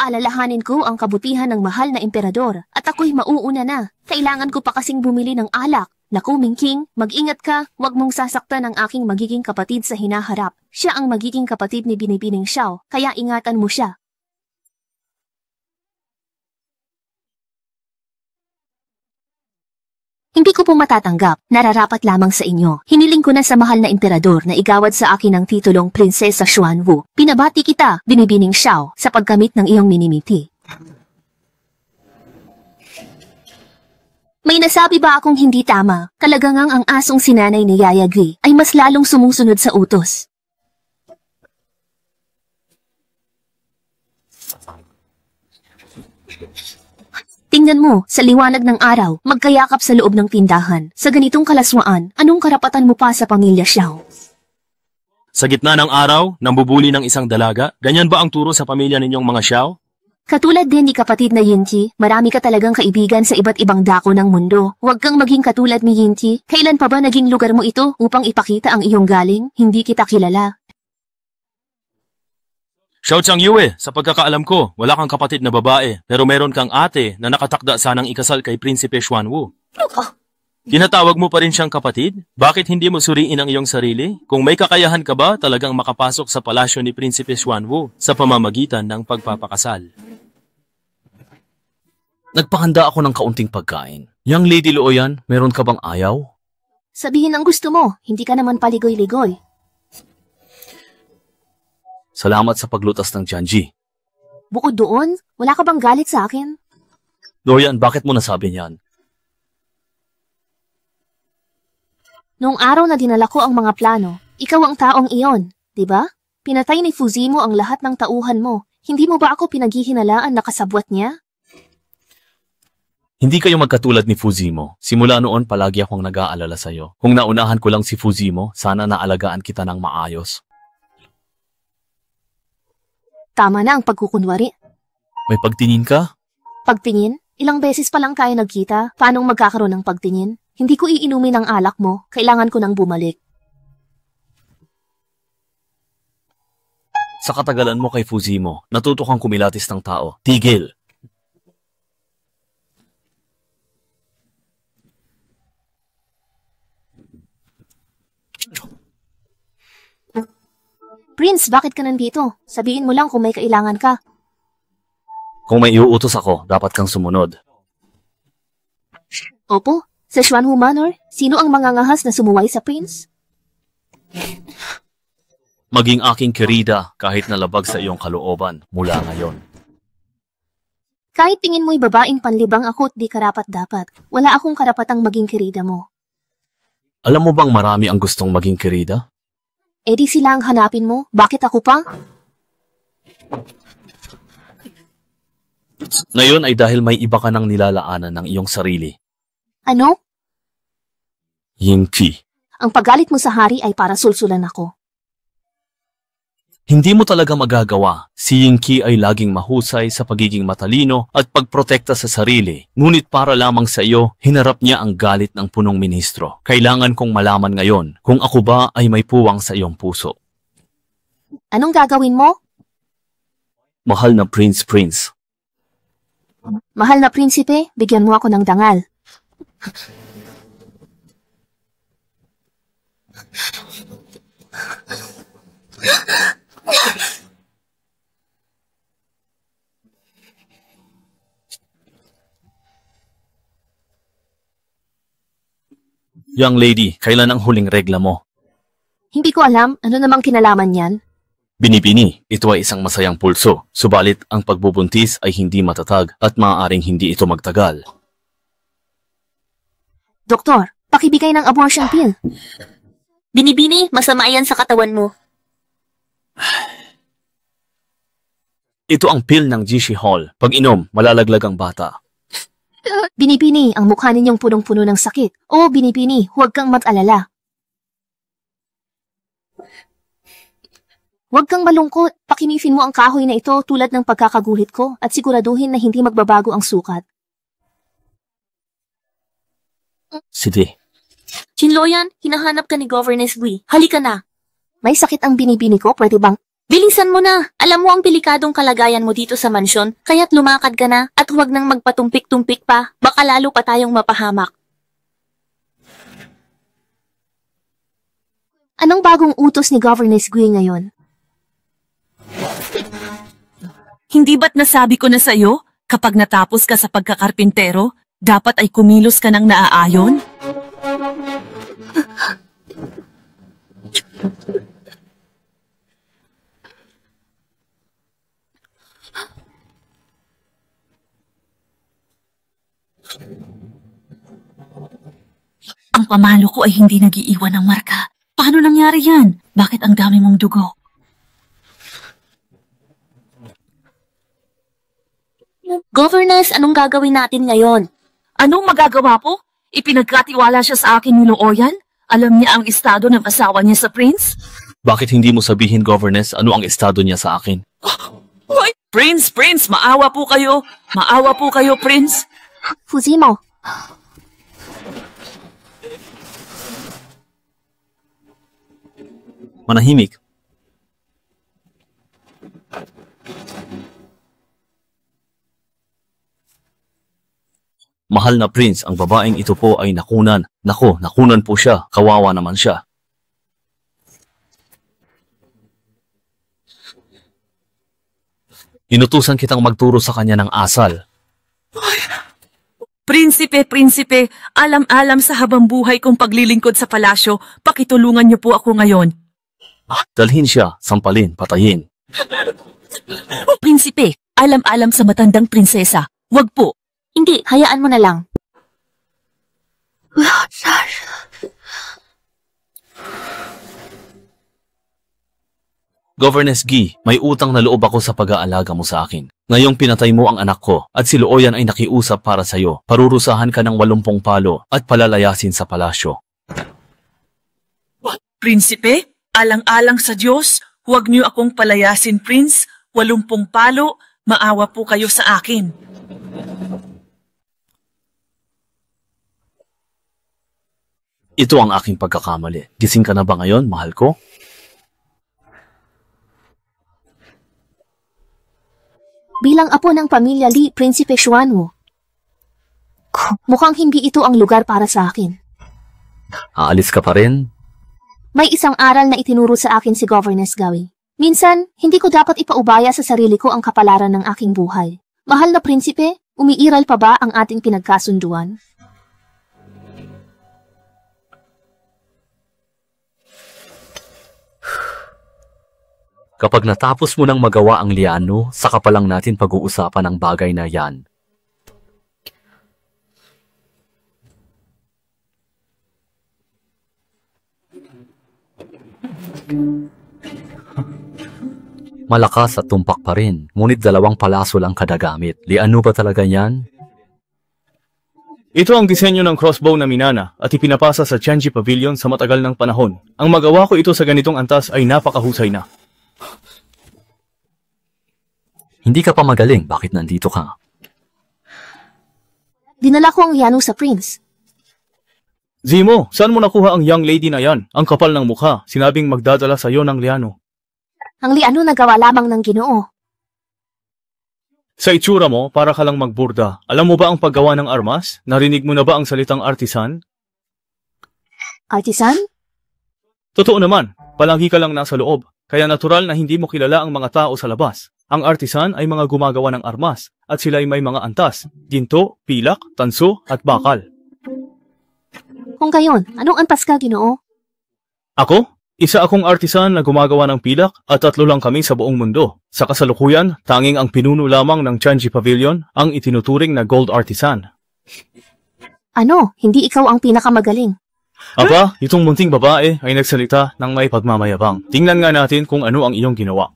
Alalahanin ko ang kabutihan ng mahal na emperador at ako'y mauuna na. Kailangan ko pa kasing bumili ng alak. Naku, Mingking, mag-ingat ka. Huwag mong sasaktan ang aking magiging kapatid sa hinaharap. Siya ang magiging kapatid ni Binibining Xiao, kaya ingatan mo siya. Hindi ko po matatanggap, nararapat lamang sa inyo. Hiniling ko na sa mahal na emperador na igawad sa akin ang titulong Prinsesa Xuanwu. Pinabati kita, Binibining Xiao, sa pagkamit ng iyong minimiti. May nasabi ba akong hindi tama? Talagang ang asong sinanay ni Yaya Gui ay mas lalong sumusunod sa utos. Tingnan mo, sa liwanag ng araw, magkayakap sa loob ng tindahan. Sa ganitong kalaswaan, anong karapatan mo pa sa pamilya Xiao? Sa gitna ng araw, nambubuli ng isang dalaga, ganyan ba ang turo sa pamilya ninyong mga Xiao? Katulad din ni kapatid na Yinchi, marami ka talagang kaibigan sa iba't ibang dako ng mundo. Huwag kang maging katulad ni Yinchi. Kailan pa ba naging lugar mo ito upang ipakita ang iyong galing? Hindi kita kilala. Xiao Changyue, sa pagkakaalam ko, wala kang kapatid na babae, pero meron kang ate na nakatakda sanang ikasal kay Prinsipe Xuanwu. Tinatawag mo pa rin siyang kapatid? Bakit hindi mo suriin ang iyong sarili? Kung may kakayahan ka ba talagang makapasok sa palasyo ni Prinsipe Xuanwu sa pamamagitan ng pagpapakasal? Nagpahanda ako ng kaunting pagkain. Yang Lady Luoyan, meron ka bang ayaw? Sabihin ang gusto mo, hindi ka naman paligoy-ligoy. Salamat sa paglutas ng Janji. Bukod doon, wala ka bang galit sa akin? Luoyan, bakit mo nasabi niyan? Noong araw na dinala ko ang mga plano, ikaw ang taong iyon, di ba? Pinatay ni Fuzimo ang lahat ng tauhan mo. Hindi mo ba ako pinaghihinalaan na kasabwat niya? Hindi kayo magkatulad ni Fuzimo. Simula noon palagi akong nag-aalala sa'yo. Kung naunahan ko lang si Fuzimo, sana naalagaan kita ng maayos. Tama na ang pagkukunwari. May pagtingin ka? Pagtingin? Ilang beses pa lang tayo nagkita. Paanong magkakaroon ng pagtingin? Hindi ko iinumin ang alak mo. Kailangan ko nang bumalik. Sa katagalan mo kay Fuzimo, natuto kang kumilatis ng tao. Tigil! Prince, bakit ka nandito? Sabihin mo lang kung may kailangan ka. Kung may iuutos ako, dapat kang sumunod. Opo, sa Xuanwu Manor, sino ang mangangahas na sumuway sa Prince? Maging aking kirida kahit nalabag sa iyong kalooban mula ngayon. Kahit tingin mo'y babaeng panlibang ako at di karapat-dapat, wala akong karapatang maging kirida mo. Alam mo bang marami ang gustong maging kirida? Eh di sila ang hanapin mo, bakit ako pa? Ngayon ay dahil may iba ka nang nilalaanan ng iyong sarili. Ano? Yingqi. Ang paggalit mo sa hari ay para sulsulan ako. Hindi mo talaga magagawa. Si Yingqi ay laging mahusay sa pagiging matalino at pagprotekta sa sarili. Ngunit para lamang sa iyo, hinarap niya ang galit ng punong ministro. Kailangan kong malaman ngayon kung ako ba ay may puwang sa iyong puso. Anong gagawin mo? Mahal na Prince. Mahal na prinsipe, bigyan mo ako ng dangal. Young lady, kailan ang huling regla mo? Hindi ko alam, ano namang kinalaman yan? Binibini, ito ay isang masayang pulso. Subalit, ang pagbubuntis ay hindi matatag at maaaring hindi ito magtagal. Doktor, pakibigay ng abortion pill. Binibini, masama yan sa katawan mo. Ito ang pill ng Jishi Hall. Pag inom, malalaglag ang bata. Binibini, ang mukha ninyong punong-puno ng sakit. O, Binibini, huwag kang mag-alala. Huwag kang malungkot. Pakinifin mo ang kahoy na ito tulad ng pagkakaguhit ko at siguraduhin na hindi magbabago ang sukat. Sige. Chinloyan, hinahanap ka ni Governess Gui. Halika na. May sakit ang Binibini ko, pwede bang? Bilisan mo na. Alam mo ang delikadong kalagayan mo dito sa mansyon, kaya't lumakad ka na at huwag nang magpatumpik-tumpik pa. Baka lalo pa tayong mapahamak. Anong bagong utos ni Governess Gui ngayon? Hindi ba't nasabi ko na sa'yo, kapag natapos ka sa pagkakarpintero, dapat ay kumilos ka ng naaayon? Ang pamalo ko ay hindi nag-iiwan ng marka. Paano nangyari yan? Bakit ang dami mong dugo? Governess, anong gagawin natin ngayon? Anong magagawa po? Ipinagkatiwala siya sa akin ni Luoyan? Alam niya ang estado ng asawa niya sa Prince? Bakit hindi mo sabihin, Governess, ano ang estado niya sa akin? Hoy! Prince! Maawa po kayo! Maawa po kayo, Prince! Fuzimo. Manahimik. Mahal na Prince, ang babaeng ito po ay nakunan. Nako, nakunan po siya. Kawawa naman siya. Inutusan kitang magturo sa kanya ng asal. Prinsipe, alam-alam sa habang buhay kong paglilingkod sa palasyo, pakitulungan niyo po ako ngayon. Dalhin siya, sampalin, patayin. Prinsipe, alam-alam sa matandang prinsesa. Wag po. Hindi, hayaan mo na lang. Governess Gi, may utang na loob ako sa pag-aalaga mo sa akin. Ngayong pinatay mo ang anak ko at si Luoyan ay nakiusap para sa'yo, parurusahan ka ng 80 palo at palalayasin sa palasyo. Prinsipe, alang-alang sa Diyos, huwag niyo akong palayasin, Prince. 80 palo, maawa po kayo sa akin. Ito ang aking pagkakamali. Gising ka na ba ngayon, mahal ko? Bilang apo ng pamilya Li, Prinsipe Xuanwu, mukhang hindi ito ang lugar para sa akin. Aalis ka pa rin? May isang aral na itinuro sa akin si Governess Gawi. Minsan, hindi ko dapat ipaubaya sa sarili ko ang kapalaran ng aking buhay. Mahal na prinsipe, umiiral pa ba ang ating pinagkasunduan? Kapag natapos mo nang magawa ang liano, saka pa lang natin pag-uusapan ang bagay na yan. Malakas at tumpak pa rin, ngunit 2 palaso lang kada gamit. Liano ba talaga yan? Ito ang disenyo ng crossbow na minana at ipinapasa sa Tianji Pavilion sa matagal ng panahon. Ang magawa ko ito sa ganitong antas ay napakahusay na. Hindi ka pa magaling, bakit nandito ka? Dinala ko ang liano sa prince. Zimo, saan mo nakuha ang young lady na yan? Ang kapal ng mukha, sinabing magdadala sa iyo ng liano. Ang liano nagawa lamang ng Ginoo. Sa itsura mo, para ka lang magburda. Alam mo ba ang paggawa ng armas? Narinig mo na ba ang salitang artisan? Artisan? Totoo naman, palagi ka lang nasa loob. Kaya natural na hindi mo kilala ang mga tao sa labas. Ang artisan ay mga gumagawa ng armas at sila ay may mga antas, ginto, pilak, tanso at bakal. Kung gayon, anong antas ka, Ginoo? Ako? Isa akong artisan na gumagawa ng pilak at 3 lang kami sa buong mundo. Sa kasalukuyan, tanging ang pinuno lamang ng Tianji Pavilion ang itinuturing na gold artisan. Ano? Hindi ikaw ang pinakamagaling. Aba, itong munting babae ay nagsalita ng may pagmamayabang. Tingnan nga natin kung ano ang iyong ginawa.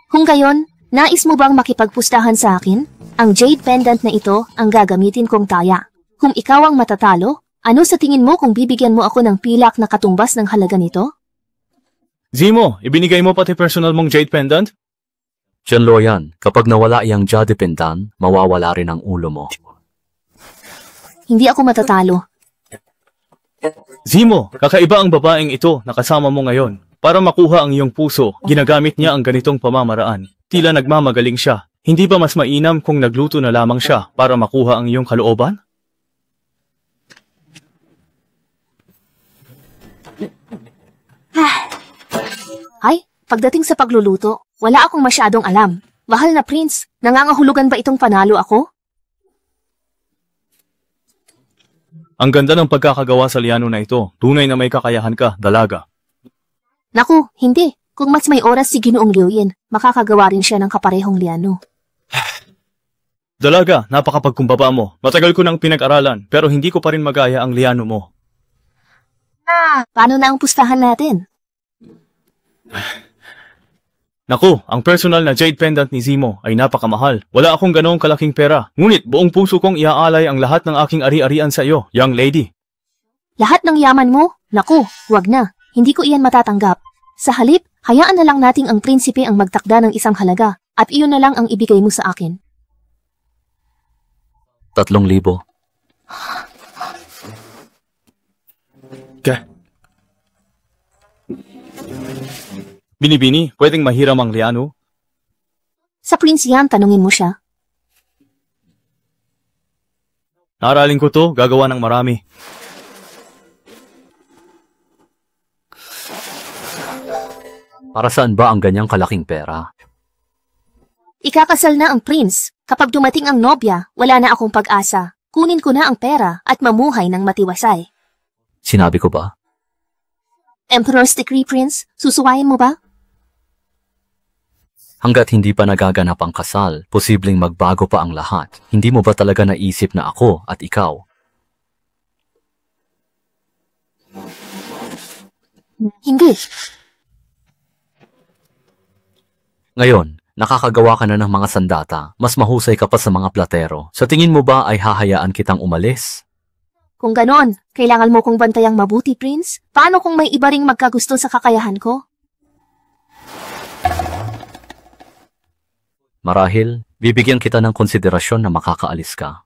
Kung gayon, nais mo bang makipagpustahan sa akin? Ang jade pendant na ito ang gagamitin kong taya. Kung ikaw ang matatalo, ano sa tingin mo kung bibigyan mo ako ng pilak na katumbas ng halaga nito? Zimo, ibinigay mo pati personal mong jade pendant? Tiyan Luoyan, kapag nawala iyang jade pendant, mawawala rin ang ulo mo. Hindi ako matatalo. Zimo, kakaiba ang babaeng ito na kasama mo ngayon. Para makuha ang iyong puso, ginagamit niya ang ganitong pamamaraan. Tila nagmamagaling siya. Hindi ba mas mainam kung nagluto na lamang siya para makuha ang iyong kalooban? Ay, pagdating sa pagluluto, wala akong masyadong alam. Mahal na prince, nangangahulugan ba itong panalo ako? Ang ganda ng pagkakagawa sa liano na ito. Tunay na may kakayahan ka, dalaga. Naku, hindi. Kung mas may oras si Ginoong Liuyin, makakagawa rin siya ng kaparehong liano. Dalaga, napakapagkumbaba mo. Matagal ko nang pinag-aralan, pero hindi ko pa rin magaya ang liano mo. Paano na ang pustahan natin? Naku, ang personal na jade pendant ni Zimo ay napakamahal. Wala akong ganoong kalaking pera. Ngunit buong puso kong iaalay ang lahat ng aking ari-arian sa iyo, young lady. Lahat ng yaman mo? Naku, wag na. Hindi ko iyan matatanggap. Sa halip, hayaan na lang nating ang prinsipe ang magtakda ng isang halaga at iyon na lang ang ibigay mo sa akin. 3,000. Binibini, pwedeng mahiram ang liano? Sa prince yan, tanungin mo siya. Naaralin ko to, gagawa ng marami. Para saan ba ang ganyang kalaking pera? Ikakasal na ang prince. Kapag dumating ang nobya, wala na akong pag-asa. Kunin ko na ang pera at mamuhay ng matiwasay. Sinabi ko ba? Emperor's Decree, Prince, susuwayin mo ba? Hanggat hindi pa nagaganap ang kasal, posibleng magbago pa ang lahat. Hindi mo ba talaga naisip na ako at ikaw? Hindi. Ngayon, nakakagawa ka na ng mga sandata. Mas mahusay ka pa sa mga platero. Sa tingin mo ba ay hahayaan kitang umalis? Kung ganon, kailangan mo kong bantayang mabuti, Prince. Paano kung may iba ring magkagusto sa kakayahan ko? Marahil, bibigyan kita ng konsiderasyon na makakaalis ka.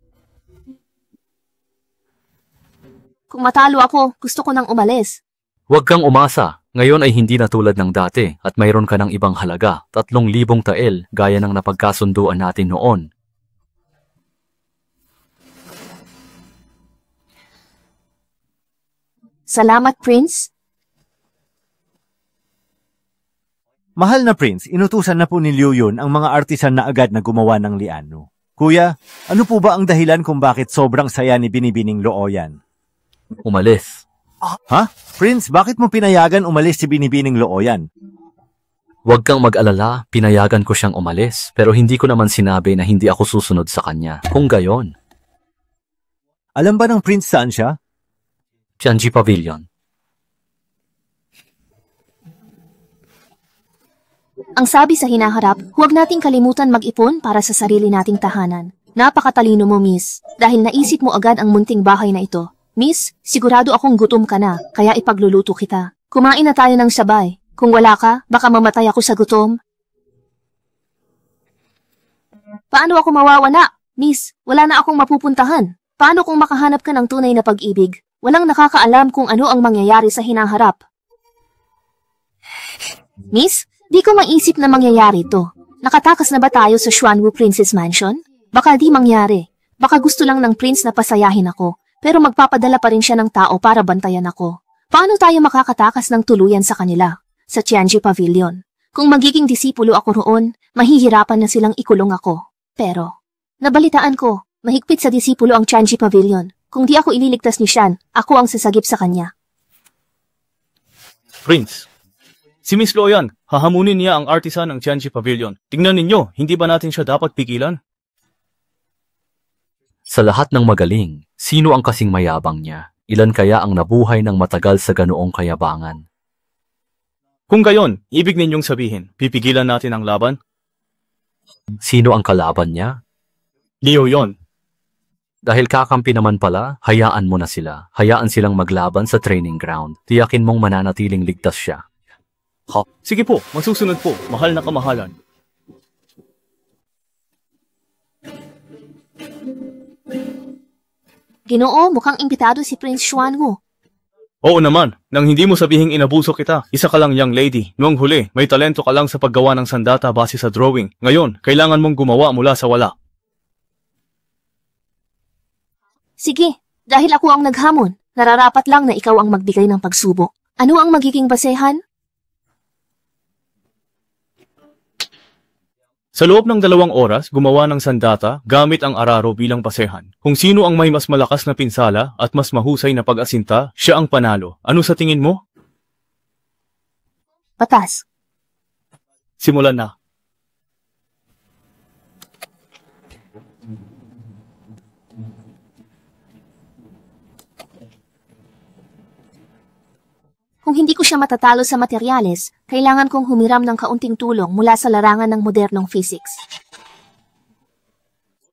Kung matalo ako, gusto ko nang umalis. Huwag kang umasa. Ngayon ay hindi na tulad ng dati at mayroon ka ng ibang halaga, 3,000 tael gaya ng napagkasunduan natin noon. Salamat, Prince. Mahal na Prince, inutusan na po ni Liu Yun ang mga artisan na agad na gumawa ng liano. Kuya, ano po ba ang dahilan kung bakit sobrang saya ni Binibining Looyan? Umalis. Ha? Prince, bakit mo pinayagan umalis si Binibining Looyan? Huwag kang mag-alala, pinayagan ko siyang umalis, pero hindi ko naman sinabi na hindi ako susunod sa kanya. Kung gayon. Alam ba ng Prince saan siya? Tianji Pavilion. Ang sabi sa hinaharap, huwag nating kalimutan mag-ipon para sa sarili nating tahanan. Napakatalino mo, Miss. Dahil naisip mo agad ang munting bahay na ito. Miss, sigurado akong gutom ka na, kaya ipagluluto kita. Kumain na tayo ng sabay. Kung wala ka, baka mamatay ako sa gutom. Paano ako mawawala? Miss, wala na akong mapupuntahan. Paano kung makahanap ka ng tunay na pag-ibig? Walang nakakaalam kung ano ang mangyayari sa hinaharap. Miss, di ko maisip na mangyayari to. Nakatakas na ba tayo sa Xuanwu Princess Mansion? Baka di mangyari. Baka gusto lang ng prince na pasayahin ako. Pero magpapadala pa rin siya ng tao para bantayan ako. Paano tayo makakatakas ng tuluyan sa kanila? Sa Tianji Pavilion. Kung magiging disipulo ako roon, mahihirapan na silang ikulong ako. Pero, nabalitaan ko, mahigpit sa disipulo ang Tianji Pavilion. Kung di ako ililigtas ni Shan, ako ang sasagip sa kanya. Prince, si Miss Loyan, hahamunin niya ang artisan ng Tianji Pavilion. Tingnan ninyo, hindi ba natin siya dapat pigilan? Sa lahat ng magaling, sino ang kasing mayabang niya? Ilan kaya ang nabuhay ng matagal sa ganoong kayabangan? Kung gayon, ibig ninyong sabihin, pipigilan natin ang laban? Sino ang kalaban niya? Liu Yun. Dahil kakampi naman pala, hayaan mo na sila. Hayaan silang maglaban sa training ground. Tiyakin mong mananatiling ligtas siya. Sige po, masusunod po. Mahal na kamahalan. Ginoo, mukhang imbitado si Prince Xuanwu. Oo naman, nang hindi mo sabihing inabuso kita. Isa ka lang young lady. Noong huli, may talento ka lang sa paggawa ng sandata base sa drawing. Ngayon, kailangan mong gumawa mula sa wala. Sige, dahil ako ang naghamon, nararapat lang na ikaw ang magbigay ng pagsubok. Ano ang magiging basehan? Sa loob ng 2 oras, gumawa ng sandata gamit ang araro bilang basehan. Kung sino ang may mas malakas na pinsala at mas mahusay na pag-asinta, siya ang panalo. Ano sa tingin mo? Patas. Simulan na. Kung hindi ko siya matatalo sa materyales, kailangan kong humiram ng kaunting tulong mula sa larangan ng modernong physics.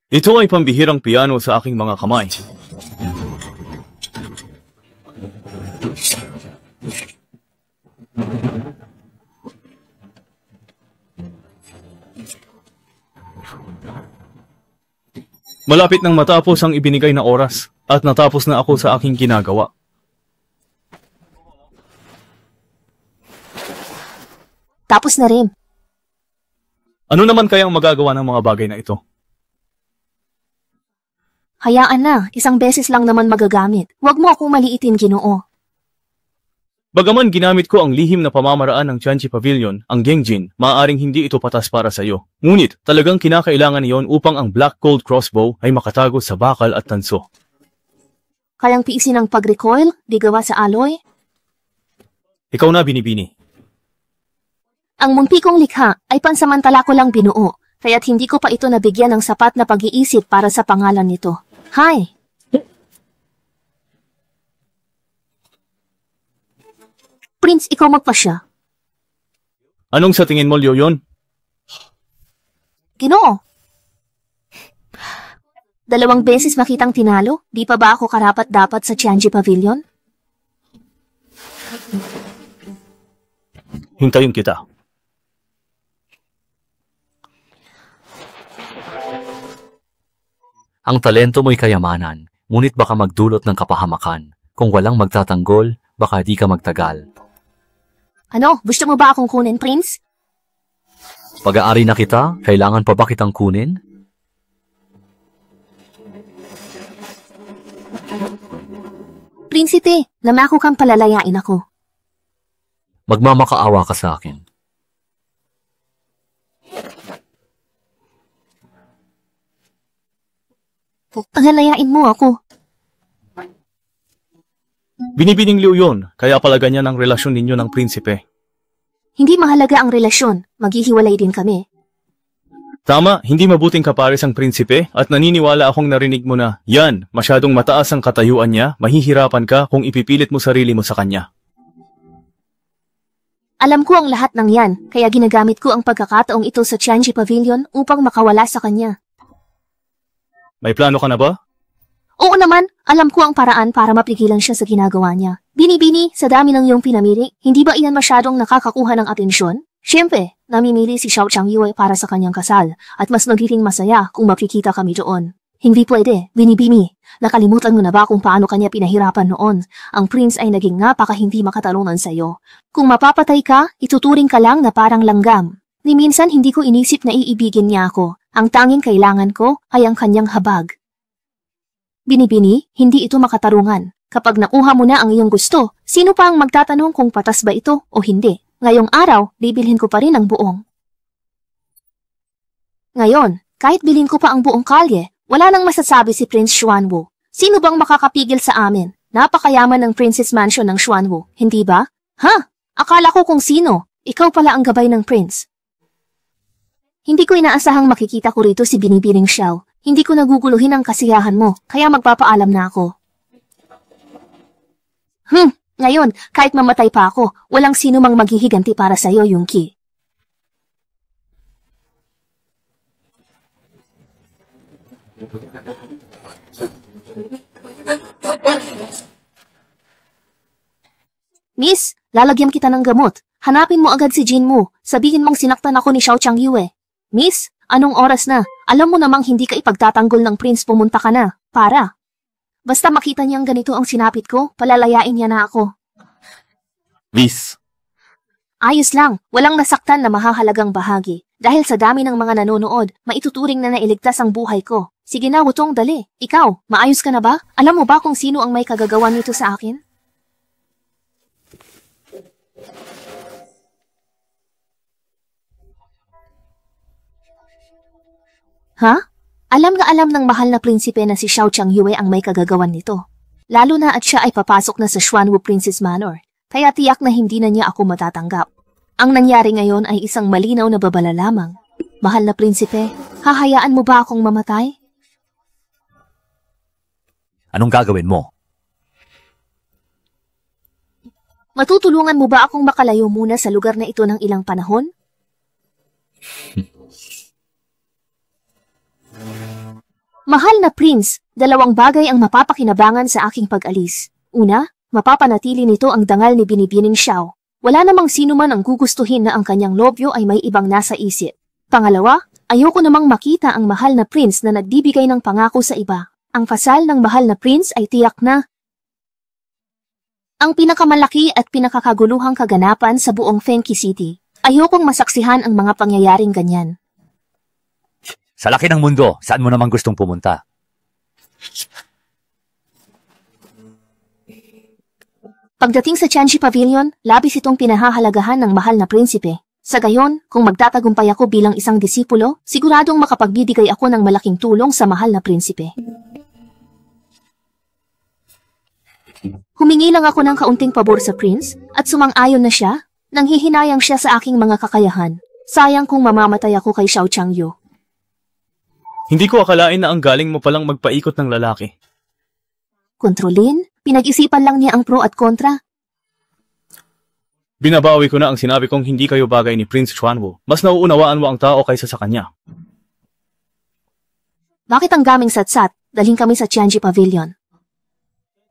Ito ay pambihirang piano sa aking mga kamay. Malapit nang matapos ang ibinigay na oras at natapos na ako sa aking ginagawa. Tapos na rin. Ano naman kayang magagawa ng mga bagay na ito? Hayaan na, isang beses lang naman magagamit. Huwag mo akong maliitin, Ginoo. Bagaman ginamit ko ang lihim na pamamaraan ng Tianji Pavilion, ang Gengjin, maaaring hindi ito patas para sa iyo. Ngunit talagang kinakailangan iyon upang ang Black Gold Crossbow ay makatago sa bakal at tanso. Kayang tiisin ang pag-recoil, di gawa sa alloy? Ikaw na, Binibini. Ang munti kong likha ay pansamantala ko lang binuo, kaya't hindi ko pa ito nabigyan ng sapat na pag-iisip para sa pangalan nito. Hi! Prince, ikaw magpasya. Anong sa tingin mo, Lyoyon? Ginoo. 2 beses makitang tinalo, di pa ba ako karapat-dapat sa Tianji Pavilion? Hintayin kita. Ang talento mo'y kayamanan, ngunit baka magdulot ng kapahamakan. Kung walang magtatanggol, baka di ka magtagal. Ano, gusto mo ba akong kunin, Prince? Pag-aari na kita, kailangan pa ba kitang kunin? Prinsite, namako kang palalayain ako. Magmamakaawa ka sa akin. Pangalayain mo ako. Binibining Lyoyon, kaya pala ganyan ang relasyon ninyo ng prinsipe. Hindi mahalaga ang relasyon, maghihiwalay din kami. Tama, hindi mabuting kapares ang prinsipe at naniniwala akong narinig mo na, yan, masyadong mataas ang katayuan niya, mahihirapan ka kung ipipilit mo sarili mo sa kanya. Alam ko ang lahat ng yan, kaya ginagamit ko ang pagkakataong ito sa Tianji Pavilion upang makawala sa kanya. May plano ka na ba? Oo naman, alam ko ang paraan para mapigilan siya sa ginagawa niya. Binibini, sa dami ng iyong pinamili, hindi ba iyan masyadong nakakakuha ng atensyon? Siyempre, namimili si Xiao Changyue para sa kanyang kasal, at mas magiging masaya kung makikita kami doon. Hindi pwede, Binibini. Nakalimutan mo na ba kung paano kanya pinahirapan noon? Ang prince ay naging napaka hindi makatalunan sa iyo. Kung mapapatay ka, ituturing ka lang na parang langgam. Ni minsan hindi ko inisip na iibigin niya ako. Ang tanging kailangan ko ay ang kanyang habag. Binibini, hindi ito makatarungan. Kapag nakuha mo na ang iyong gusto, sino pa ang magtatanong kung patas ba ito o hindi? Ngayong araw, bibilhin ko pa rin ang buong. Ngayon, kahit bilhin ko pa ang buong kalye, wala nang masasabi si Prince Xuanwu. Sino bang makakapigil sa amin? Napakayaman ng Princess Mansion ng Xuanwu, hindi ba? Ha? Akala ko kung sino. Ikaw pala ang gabay ng prince. Hindi ko inaasahang makikita ko rito si Binibining Xiao. Hindi ko naguguluhin ang kasiyahan mo, kaya magpapaalam na ako. Ngayon, kahit mamatay pa ako, walang sino mang maghihiganti para sa iyo, Yungki. Miss, lalagyan kita ng gamot. Hanapin mo agad si Jin mo. Sabihin mong sinaktan ako ni Xiao Changyue. Miss, anong oras na? Alam mo namang hindi ka ipagtatanggol ng prince, pumunta ka na. Para. Basta makita niyang ganito ang sinapit ko, palalayain niya na ako. Miss. Ayos lang, walang nasaktan na mahahalagang bahagi. Dahil sa dami ng mga nanonood, maituturing na nailigtas ang buhay ko. Sige na, Wutong, dali. Ikaw, maayos ka na ba? Alam mo ba kung sino ang may kagagawan nito sa akin? Ha? Alam na alam ng mahal na prinsipe na si Xiao Changyue ang may kagagawan nito. Lalo na at siya ay papasok na sa Xuanwu Princess Manor, kaya tiyak na hindi na niya ako matatanggap. Ang nangyari ngayon ay isang malinaw na babala lamang. Mahal na prinsipe, hahayaan mo ba akong mamatay? Anong gagawin mo? Matutulungan mo ba akong makalayo muna sa lugar na ito ng ilang panahon? Mahal na prince, 2 bagay ang mapapakinabangan sa aking pag-alis. Una, mapapanatili nito ang dangal ni Binibining Xiao. Wala namang sino man ang gugustuhin na ang kanyang lobyo ay may ibang nasa isip. Pangalawa, ayoko namang makita ang mahal na prince na nagbibigay ng pangako sa iba. Ang kasal ng mahal na prince ay tiyak na ang pinakamalaki at pinakakaguluhang kaganapan sa buong Fengqi City. Ayokong masaksihan ang mga pangyayaring ganyan. Sa laki ng mundo, saan mo naman gustong pumunta? Pagdating sa Tianji Pavilion, labis itong pinahahalagahan ng mahal na prinsipe. Sa gayon, kung magtatagumpay ako bilang isang disipulo, siguradong makapagbibigay ako ng malaking tulong sa mahal na prinsipe. Humingi lang ako ng kaunting pabor sa prince, at sumang-ayon na siya, nang hihinayang siya sa aking mga kakayahan. Sayang kung mamamatay ako kay Xiao Changyu. Hindi ko akalain na ang galing mo palang magpaikot ng lalaki. Kontrolin? Pinag-isipan lang niya ang pro at kontra. Binabawi ko na ang sinabi kong hindi kayo bagay ni Prince Xuanwu. Mas nauunawaan mo ang tao kaysa sa kanya. Bakit ang gaming satsat? Dalhin kami sa Tianji Pavilion.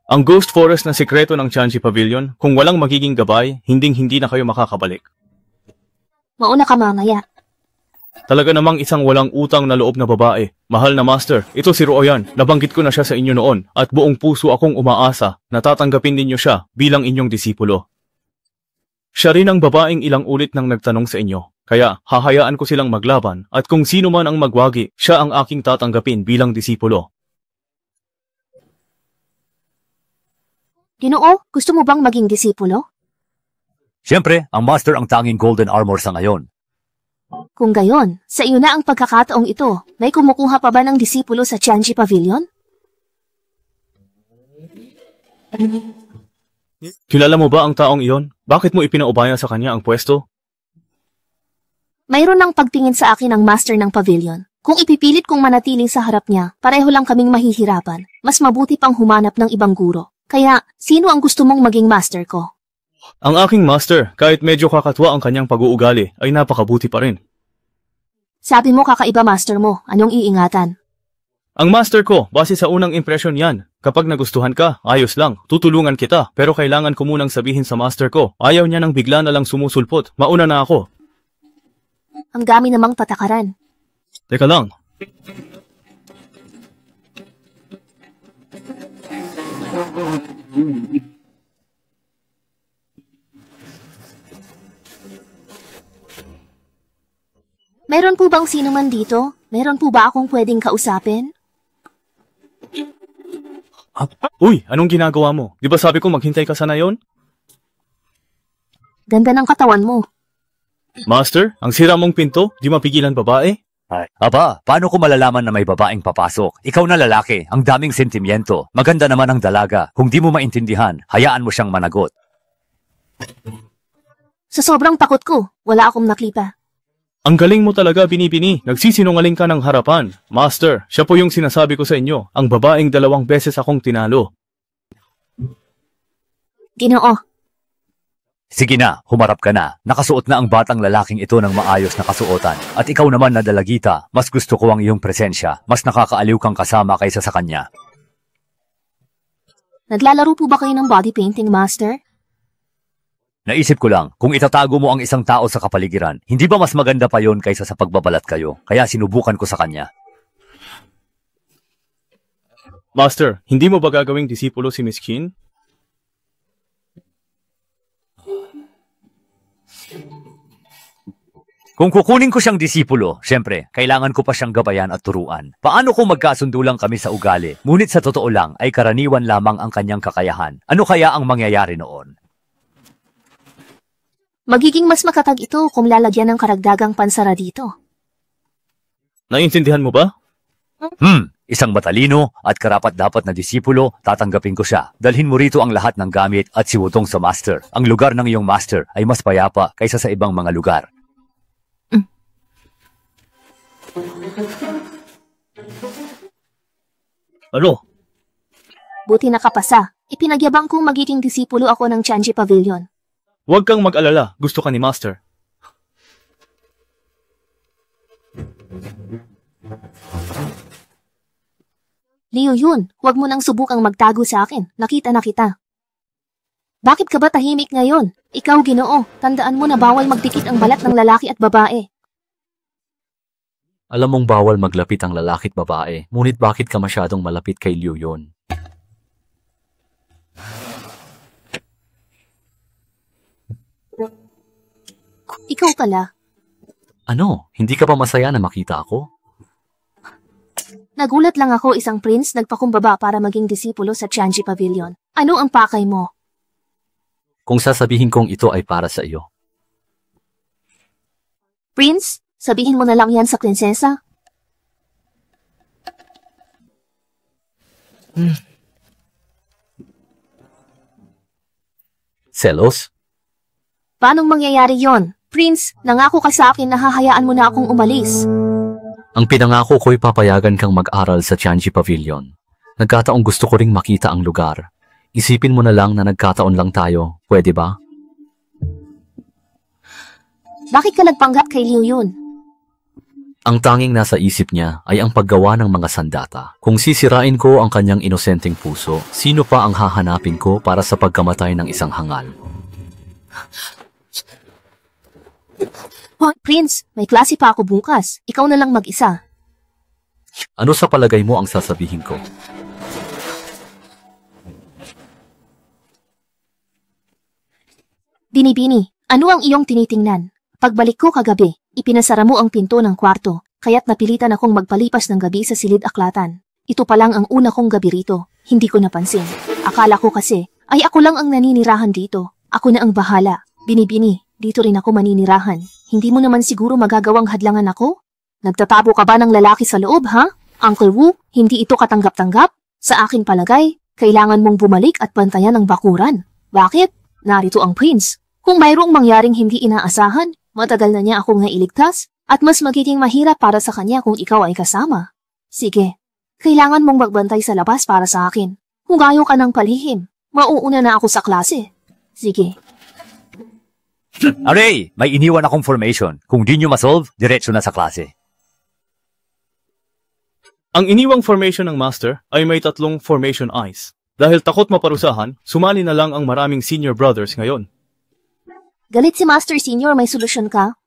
Ang Ghost Forest na sikreto ng Tianji Pavilion, kung walang magiging gabay, hinding-hindi na kayo makakabalik. Mauna ka mamaya. Talaga namang isang walang utang na loob na babae. Mahal na master, ito si Ruoyan. Nabanggit ko na siya sa inyo noon at buong puso akong umaasa na tatanggapin ninyo siya bilang inyong disipulo. Siya rin ang babaeng ilang ulit nang nagtanong sa inyo. Kaya hahayaan ko silang maglaban at kung sino man ang magwagi, siya ang aking tatanggapin bilang disipulo. Ginoo, gusto mo bang maging disipulo? Siyempre, ang master ang tanging golden armor sa ngayon. Kung gayon, sa iyo na ang pagkakataong ito. May kumukuha pa ba ng disipulo sa Tianji Pavilion? Kilala mo ba ang taong iyon? Bakit mo ipinaubaya sa kanya ang pwesto? Mayroon ng pagtingin sa akin ang master ng pavilion. Kung ipipilit kong manatiling sa harap niya, pareho lang kaming mahihirapan. Mas mabuti pang humanap ng ibang guro. Kaya, sino ang gusto mong maging master ko? Ang aking master, kahit medyo kakatwa ang kanyang pag-uugali, ay napakabuti pa rin. Sabi mo kakaiba master mo, anong iingatan? Ang master ko, base sa unang impresyon yan. Kapag nagustuhan ka, ayos lang, tutulungan kita. Pero kailangan ko munang sabihin sa master ko, ayaw niya nang bigla na lang sumusulpot. Mauna na ako. Ang dami namang patakaran. Teka lang. Meron po bang sino man dito? Meron po ba akong pwedeng kausapin? Uy, anong ginagawa mo? Di ba sabi ko maghintay ka sana yon? Ganda ng katawan mo. Master, ang sira mong pinto, di mapigilan babae? Ay, aba, paano ko malalaman na may babaeng papasok? Ikaw na lalaki, ang daming sentimiento. Maganda naman ang dalaga. Kung di mo maintindihan, hayaan mo siyang managot. Sa sobrang takot ko, wala akong naklipa. Ang galing mo talaga, Binibini. Nagsisinungaling ka ng harapan. Master, siya po yung sinasabi ko sa inyo. Ang babaeng 2 beses akong tinalo. Ginoo. Sige na, humarap ka na. Nakasuot na ang batang lalaking ito ng maayos na kasuotan. At ikaw naman na dalagita, mas gusto ko ang iyong presensya. Mas nakakaaliw kang kasama kaysa sa kanya. Naglalaro po ba kayo ng body painting, Master? Naisip ko lang, kung itatago mo ang isang tao sa kapaligiran, hindi ba mas maganda pa yon kaysa sa pagbabalat kayo? Kaya sinubukan ko sa kanya. Master, hindi mo ba gagawing disipulo si Miss Qin? Kung kukunin ko siyang disipulo, syempre, kailangan ko pa siyang gabayan at turuan. Paano kung magkasundo lang kami sa ugali? Ngunit sa totoo lang ay karaniwan lamang ang kanyang kakayahan. Ano kaya ang mangyayari noon? Magiging mas makatag ito kung lalagyan ng karagdagang pansara dito. Naiintindihan mo ba? Isang matalino at karapat-dapat na disipulo, tatanggapin ko siya. Dalhin mo rito ang lahat ng gamit at siwutong sa master. Ang lugar ng iyong master ay mas payapa kaysa sa ibang mga lugar. Ano? Buti nakapasa. Ipinagyabang kong magiging disipulo ako ng Tianji Pavilion. Huwag kang mag-alala. Gusto ka ni Master. Liu Yun, huwag mo nang subukang magtago sa akin. Nakita na kita. Bakit ka ba tahimik ngayon? Ikaw, Ginoo, tandaan mo na bawal magdikit ang balat ng lalaki at babae. Alam mong bawal maglapit ang lalaki at babae, ngunit bakit ka masyadong malapit kay Liu Yun? Ikaw pala. Ano? Hindi ka pa masaya na makita ako? Nagulat lang ako, isang prince nagpakumbaba para maging disipulo sa Tianji Pavilion. Ano ang pakay mo? kung sasabihin kong ito ay para sa iyo. Prince, sabihin mo na lang yan sa prinsesa. Selos? Paanong mangyayari yon? Prince, nangako ka sa akin na hahayaan mo na akong umalis. Ang pinangako ko'y papayagan kang mag-aral sa Tianji Pavilion. Nagkataong gusto ko ring makita ang lugar. Isipin mo na lang na nagkataon lang tayo. Pwede ba? Bakit ka nagpanggap kay Liu Yun? Ang tanging nasa isip niya ay ang paggawa ng mga sandata. Kung sisirain ko ang kanyang inosenteng puso, sino pa ang hahanapin ko para sa pagkamatay ng isang hangal? Oh, Prince, may klase pa ako bukas. Ikaw na lang mag-isa. Ano sa palagay mo ang sasabihin ko? Binibini, ano ang iyong tinitingnan? Pagbalik ko kagabi, ipinasara mo ang pinto ng kwarto, kaya't napilitan akong magpalipas ng gabi sa silid aklatan. Ito pa lang ang una kong gabi rito, hindi ko napansin. Akala ko kasi, ay ako lang ang naninirahan dito. Ako na ang bahala. Binibini, dito rin ako maninirahan. Hindi mo naman siguro magagawang hadlangan ako? Nagtatabo ka ba ng lalaki sa loob, ha? Uncle Wu, hindi ito katanggap-tanggap? Sa akin palagay, kailangan mong bumalik at bantayan ang bakuran. Bakit? Narito ang prince. Kung mayroong mangyaring hindi inaasahan, matagal na niya akong nailigtas at mas magiging mahirap para sa kanya kung ikaw ay kasama. Sige, kailangan mong magbantay sa labas para sa akin. Kung ayaw ka ng palihim, mauuna na ako sa klase. Sige. Aray, may iniwan akong formation. Kung di nyo masolve, diretso na sa klase. Ang iniwang formation ng Master ay may 3 formation eyes. Dahil takot maparusahan, sumali na lang ang maraming senior brothers ngayon. Galit si Master Senior, may solusyon ka?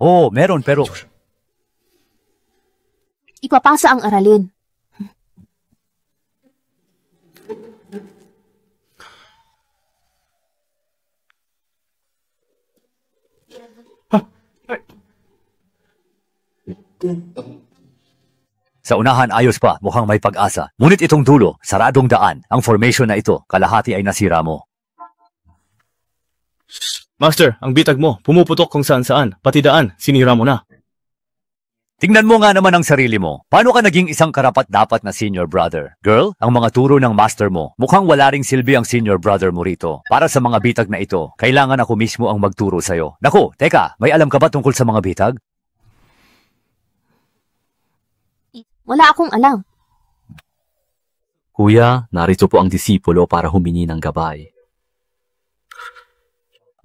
Oo, meron pero... Ipapasa ang aralin. Sa unahan ayos pa, mukhang may pag-asa. Ngunit itong dulo, saradong daan. Ang formation na ito, kalahati ay nasira mo. Master, ang bitag mo, pumuputok kung saan-saan. Pati daan, sinira mo na. Tingnan mo nga naman ang sarili mo. Paano ka naging isang karapat-dapat na senior brother? Girl, ang mga turo ng master mo, mukhang wala ring silbi ang senior brother mo rito. Para sa mga bitag na ito, kailangan ako mismo ang magturo sa'yo. Naku, teka, may alam ka ba tungkol sa mga bitag? Wala akong alam. Kuya, narito po ang disipulo para humingi ng gabay.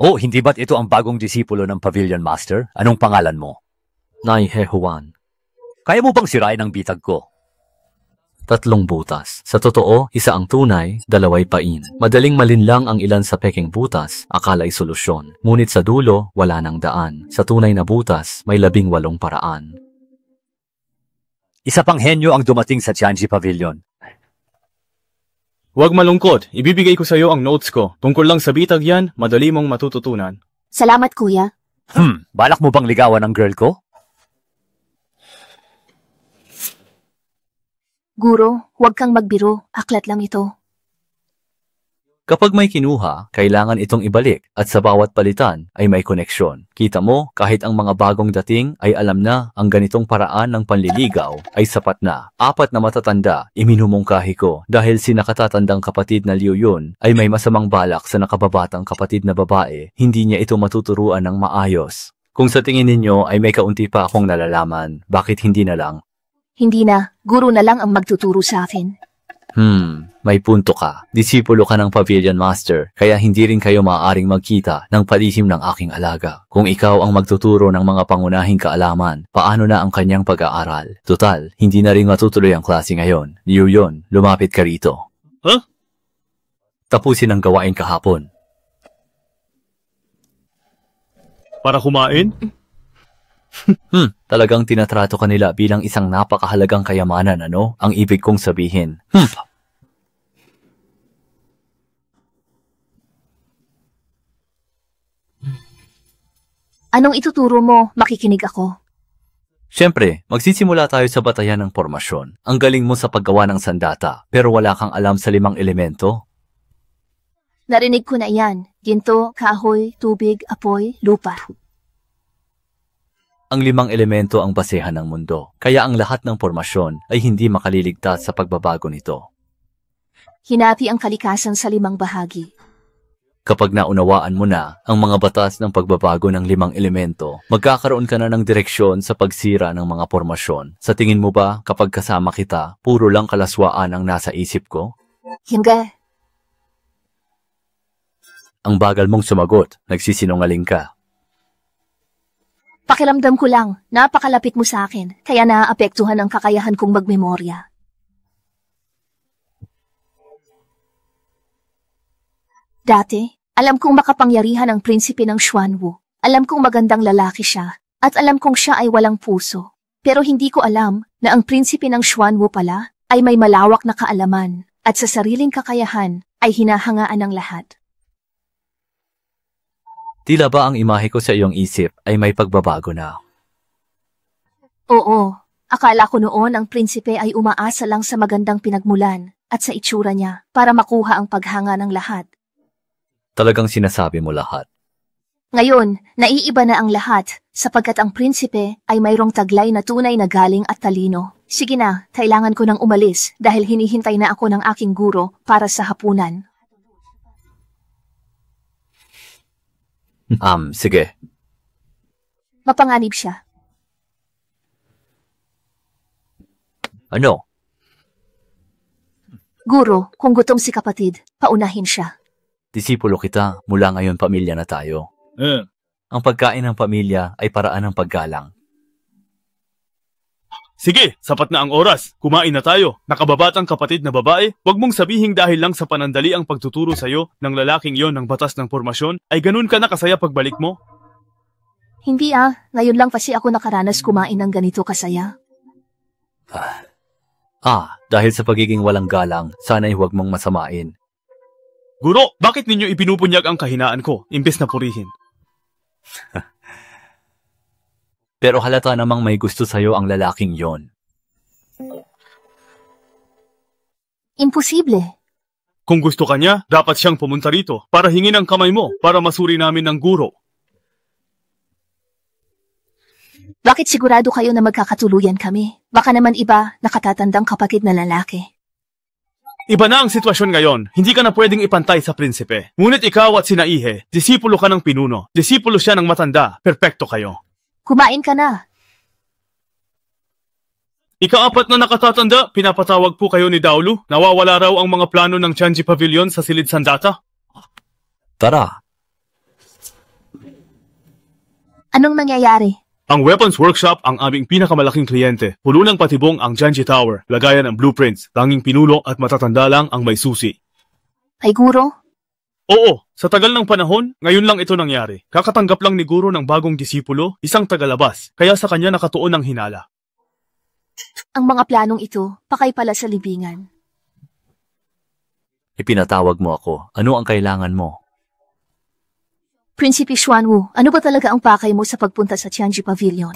Oh, hindi ba't ito ang bagong disipulo ng Pavilion Master? Anong pangalan mo? Nai He Juan. Kaya mo bang sirain ang bitag ko? 3 butas. Sa totoo, 1 ang tunay, 2 pain. Madaling malinlang ang ilan sa peking butas, akala'y solusyon. Ngunit sa dulo, wala nang daan. Sa tunay na butas, may 18 paraan. Isa pang henyo ang dumating sa Tianji Pavilion. Huwag malungkot, ibibigay ko sa iyo ang notes ko. Tungkol lang sa bitag yan, madali mong matututunan. Salamat, kuya. Balak mo bang ligawan ang girl ko? Guro, huwag kang magbiro. Aklat lang ito. Kapag may kinuha, kailangan itong ibalik at sa bawat palitan ay may koneksyon. Kita mo, kahit ang mga bagong dating ay alam na ang ganitong paraan ng panliligaw ay sapat na. 4 na matatanda, iminumungkahi ko dahil si nakatatandang kapatid na Liu Yun ay may masamang balak sa nakababatang kapatid na babae, hindi niya ito matuturuan ng maayos. Kung sa tingin ninyo ay may kaunti pa akong nalalaman, bakit hindi na lang? Hindi na. Guro na lang ang magtuturo sa akin. May punto ka. Disipulo ka ng Pavilion Master, kaya hindi rin kayo maaaring magkita ng palihim ng aking alaga. Kung ikaw ang magtuturo ng mga pangunahing kaalaman, paano na ang kanyang pag-aaral? Total, hindi na rin matutuloy ang klase ngayon. Liu Yun, lumapit ka rito. Huh? Tapusin ang gawain kahapon. Para kumain? Talagang tinatrato ka nila bilang isang napakahalagang kayamanan, ano? Ang ibig kong sabihin. Anong ituturo mo? Makikinig ako. Siyempre, magsisimula tayo sa batayan ng formasyon. Ang galing mo sa paggawa ng sandata, pero wala kang alam sa 5 elemento? Narinig ko na iyan. Ginto, kahoy, tubig, apoy, lupa. Ang 5 elemento ang basehan ng mundo, kaya ang lahat ng pormasyon ay hindi makaliligtas sa pagbabago nito. Hinapi ang kalikasan sa 5 bahagi. Kapag naunawaan mo na ang mga batas ng pagbabago ng 5 elemento, magkakaroon ka na ng direksyon sa pagsira ng mga pormasyon. Sa tingin mo ba kapag kasama kita, puro lang kalaswaan ang nasa isip ko? Hindi. Ang bagal mong sumagot, nagsisinungaling ka. Pakiramdam ko lang, napakalapit mo sa akin, kaya naaapektuhan ang kakayahan kong magmemorya. Dati, alam kong makapangyarihan ang prinsipe ng Xuanwu. Alam kong magandang lalaki siya, at alam kong siya ay walang puso. Pero hindi ko alam na ang prinsipe ng Xuanwu pala ay may malawak na kaalaman, at sa sariling kakayahan ay hinahangaan ng lahat. Tila ba ang imahe ko sa iyong isip ay may pagbabago na? Oo, akala ko noon ang prinsipe ay umaasa lang sa magandang pinagmulan at sa itsura niya para makuha ang paghanga ng lahat. Talagang sinasabi mo lahat. Ngayon, naiiba na ang lahat sapagkat ang prinsipe ay mayroong taglay na tunay na galing at talino. Sige na, kailangan ko nang umalis dahil hinihintay na ako ng aking guro para sa hapunan. Sige. Mapanganib siya. Ano? Guro, kung gutom si kapatid, paunahin siya. Disipulo kita, mula ngayon pamilya na tayo. Ang pagkain ng pamilya ay paraan ng paggalang. Sige, sapat na ang oras. Kumain na tayo. Nakababatang kapatid na babae, wag mong sabihing dahil lang sa panandali ang pagtuturo sa'yo ng lalaking yon ng batas ng pormasyon, ay ganun ka nakasaya pagbalik mo? Hindi ngayon lang kasi ako nakaranas kumain ng ganito kasaya. Dahil sa pagiging walang galang, sana'y huwag mong masamain. Guro, bakit ninyo ipinupunyag ang kahinaan ko, imbes na purihin? Pero halata namang may gusto sa'yo ang lalaking yon. Imposible. Kung gusto ka niya, dapat siyang pumunta rito para hingin ang kamay mo para masuri namin ng guro. Bakit sigurado kayo na magkakatuluyan kami? Baka naman iba, nakatatandang kapatid na lalaki. Iba na ang sitwasyon ngayon. Hindi ka na pwedeng ipantay sa prinsipe. Ngunit ikaw at sina Ihe, disipulo ka ng pinuno. Disipulo siya ng matanda. Perpekto kayo. Kumain ka na. Ika-4 na nakatatanda, pinapatawag po kayo ni Daolu. Nawawala raw ang mga plano ng Chanji Pavilion sa Silid Sandata. Tara. Anong nangyayari? Ang Weapons Workshop ang aming pinakamalaking kliyente. Puno ng patibong ang Janji Tower, lagayan ng blueprints, tanging pinulo at matatanda lang ang may susi. Ay guro? Oo, sa tagal ng panahon, ngayon lang ito nangyari. Kakatanggap lang ni guro ng bagong disipulo, isang tagalabas, kaya sa kanya nakatuon ang hinala. Ang mga planong ito, pakay pala sa libingan. Ipinatawag mo ako. Ano ang kailangan mo? Prinsipe Xuanwu, ano ba talaga ang pakay mo sa pagpunta sa Tianji Pavilion?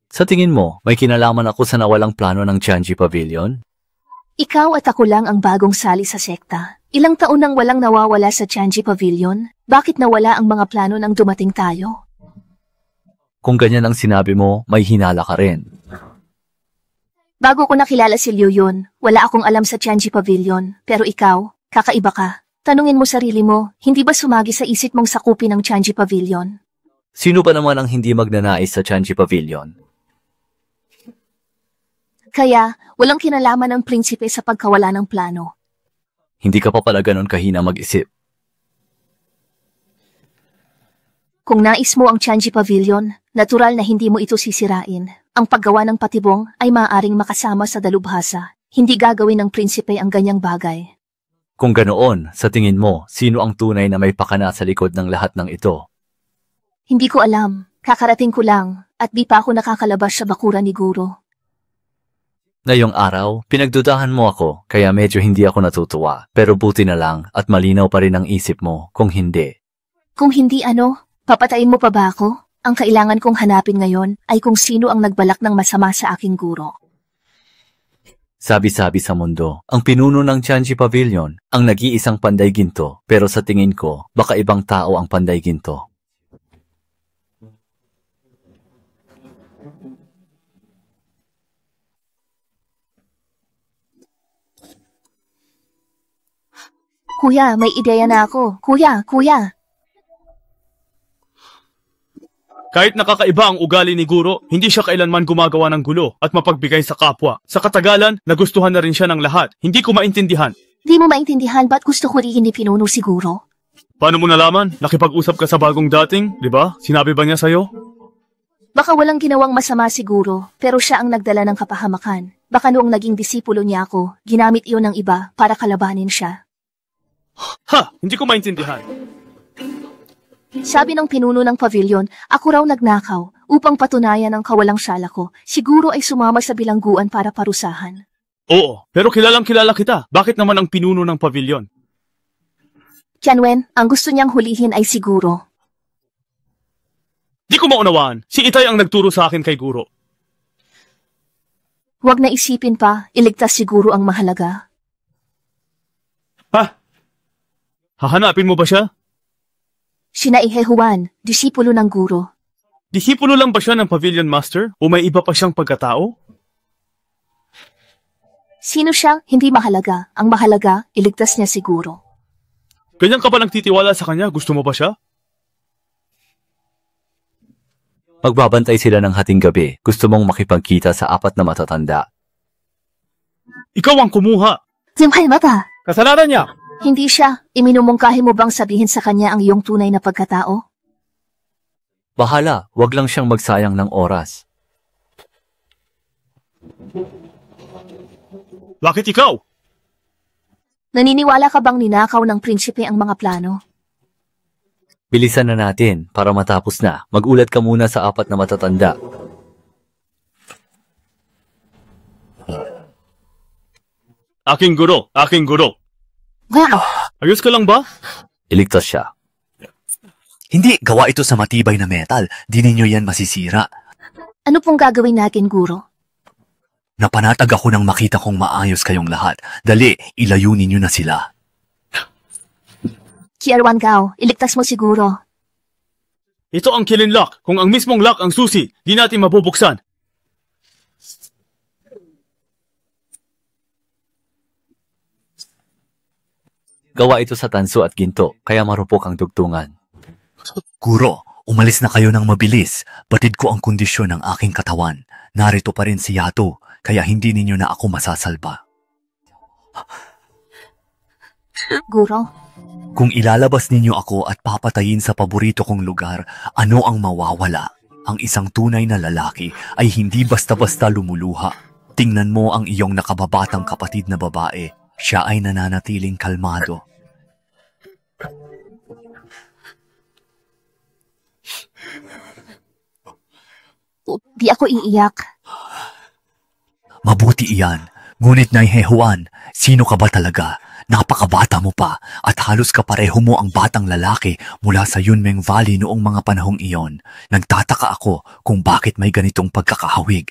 Sa tingin mo, may kinalaman ako sa nawalang plano ng Tianji Pavilion? Ikaw at ako lang ang bagong sali sa sekta. Ilang taon nang walang nawawala sa Tianji Pavilion? Bakit nawala ang mga plano nang dumating tayo? Kung ganyan ang sinabi mo, may hinala ka rin. Bago ko nakilala si Liu Yun, wala akong alam sa Tianji Pavilion. Pero ikaw, kakaiba ka. Tanungin mo sarili mo, hindi ba sumagi sa isip mong sakupin ng Tianji Pavilion? Sino pa naman ang hindi magnanais sa Tianji Pavilion? Kaya, walang kinalaman ng prinsipe sa pagkawala ng plano. Hindi ka pa pala ganon kahina mag-isip. Kung nais mo ang Tianji Pavilion, natural na hindi mo ito sisirain. Ang paggawa ng patibong ay maaaring makasama sa dalubhasa. Hindi gagawin ng prinsipe ang ganyang bagay. Kung ganoon, sa tingin mo, sino ang tunay na may pakana sa likod ng lahat ng ito? Hindi ko alam. Kakarating ko lang at di pa ako nakakalabas sa bakuran ni Guro. Ngayong araw, pinagdudahan mo ako, kaya medyo hindi ako natutuwa. Pero buti na lang at malinaw pa rin ang isip mo kung hindi. Kung hindi ano, papatayin mo pa ba ako? Ang kailangan kong hanapin ngayon ay kung sino ang nagbalak ng masama sa aking guro. Sabi-sabi sa mundo, ang pinuno ng Tianji Pavilion ang nag-iisang panday ginto, pero sa tingin ko, baka ibang tao ang panday ginto. Kuya, may ideya na ako. Kuya. Kahit nakakaiba ang ugali ni Guro, hindi siya kailanman gumagawa ng gulo at mapagbigay sa kapwa. Sa katagalan, nagustuhan na rin siya ng lahat. Hindi ko maintindihan. Di mo maintindihan ba't gusto ko rin ni pinuno siguro? Paano mo nalaman? Nakipag-usap ka sa bagong dating, di ba? Sinabi ba niya sa'yo? Baka walang ginawang masama siguro, pero siya ang nagdala ng kapahamakan. Baka noong naging disipulo niya ako, ginamit iyon ng iba para kalabanin siya. Ha! Hindi ko maintindihan. Sabi ng pinuno ng pavilion, ako raw nagnakaw upang patunayan ang kawalang sala ko. Siguro ay sumama sa bilangguan para parusahan. Oo, pero kilalang kilala kita. Bakit naman ang pinuno ng pavilion? Tianwen, ang gusto niyang hulihin ay siguro. Di ko maunawaan. Si Itay ang nagturo sa akin kay Guro. Huwag na isipin pa, iligtas siguro ang mahalaga. Ha? Hahanapin mo ba siya? Sinaihehuan, disipulo ng guro. Disipulo lang ba siya ng Pavilion Master? O may iba pa siyang pagkatao? Sino siya? Hindi mahalaga. Ang mahalaga, iligtas niya siguro. Ganyan ka ba nagtitiwala sa kanya? Gusto mo ba siya? Magbabantay sila ng hating gabi. Gusto mong makipagkita sa 4 na matatanda. Ikaw ang kumuha. Simhay mata. Kasalanan niya. Hindi siya. Iminumungkahi mo bang sabihin sa kanya ang iyong tunay na pagkatao? Bahala, wag lang siyang magsayang ng oras. Bakit ikaw? Naniniwala ka bang ninakaw ng prinsipe ang mga plano? Bilisan na natin para matapos na. Magulat ka muna sa 4 na matatanda. Aking guro. Wow! Ayos ka lang ba? Iligtas siya. Hindi, gawa ito sa matibay na metal. Di ninyo yan masisira. Ano pong gagawin natin, guro? Napanatag ako nang makita kong maayos kayong lahat. Dali, ilayo ninyo na sila. Kiarwan Gao, iligtas mo siguro. Ito ang killing lock. Kung ang mismong lock ang susi, di natin mabubuksan. Gawa ito sa tanso at ginto, kaya marupok ang dugtungan. Guro, umalis na kayo ng mabilis. Batid ko ang kondisyon ng aking katawan. Narito pa rin si Yato, kaya hindi ninyo na ako masasalba. Guro? Kung ilalabas ninyo ako at papatayin sa paborito kong lugar, ano ang mawawala? Ang isang tunay na lalaki ay hindi basta-basta lumuluha. Tingnan mo ang iyong nakababatang kapatid na babae. Siya ay nananatiling kalmado. Di ako iiyak. Mabuti iyan. Ngunit naihehuan, sino ka ba talaga? Napakabata mo pa at halos kapareho mo ang batang lalaki mula sa Yunmeng Valley noong mga panahong iyon. Nagtataka ako kung bakit may ganitong pagkakahawig.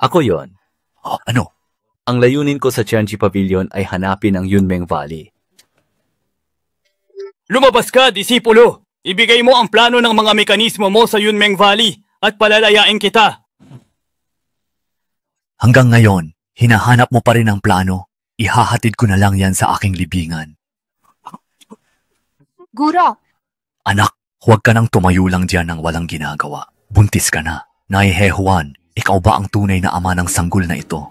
Ako yon. Ano? Ang layunin ko sa Tianji Pavilion ay hanapin ang Yunmeng Valley. Lumabas ka, disipulo! Ibigay mo ang plano ng mga mekanismo mo sa Yunmeng Valley at palalayain kita. Hanggang ngayon, hinahanap mo pa rin ang plano. Ihahatid ko na lang yan sa aking libingan. Guro! Anak, huwag ka nang tumayo lang diyan ng walang ginagawa. Buntis ka na. Naihehuan, ikaw ba ang tunay na ama ng sanggol na ito?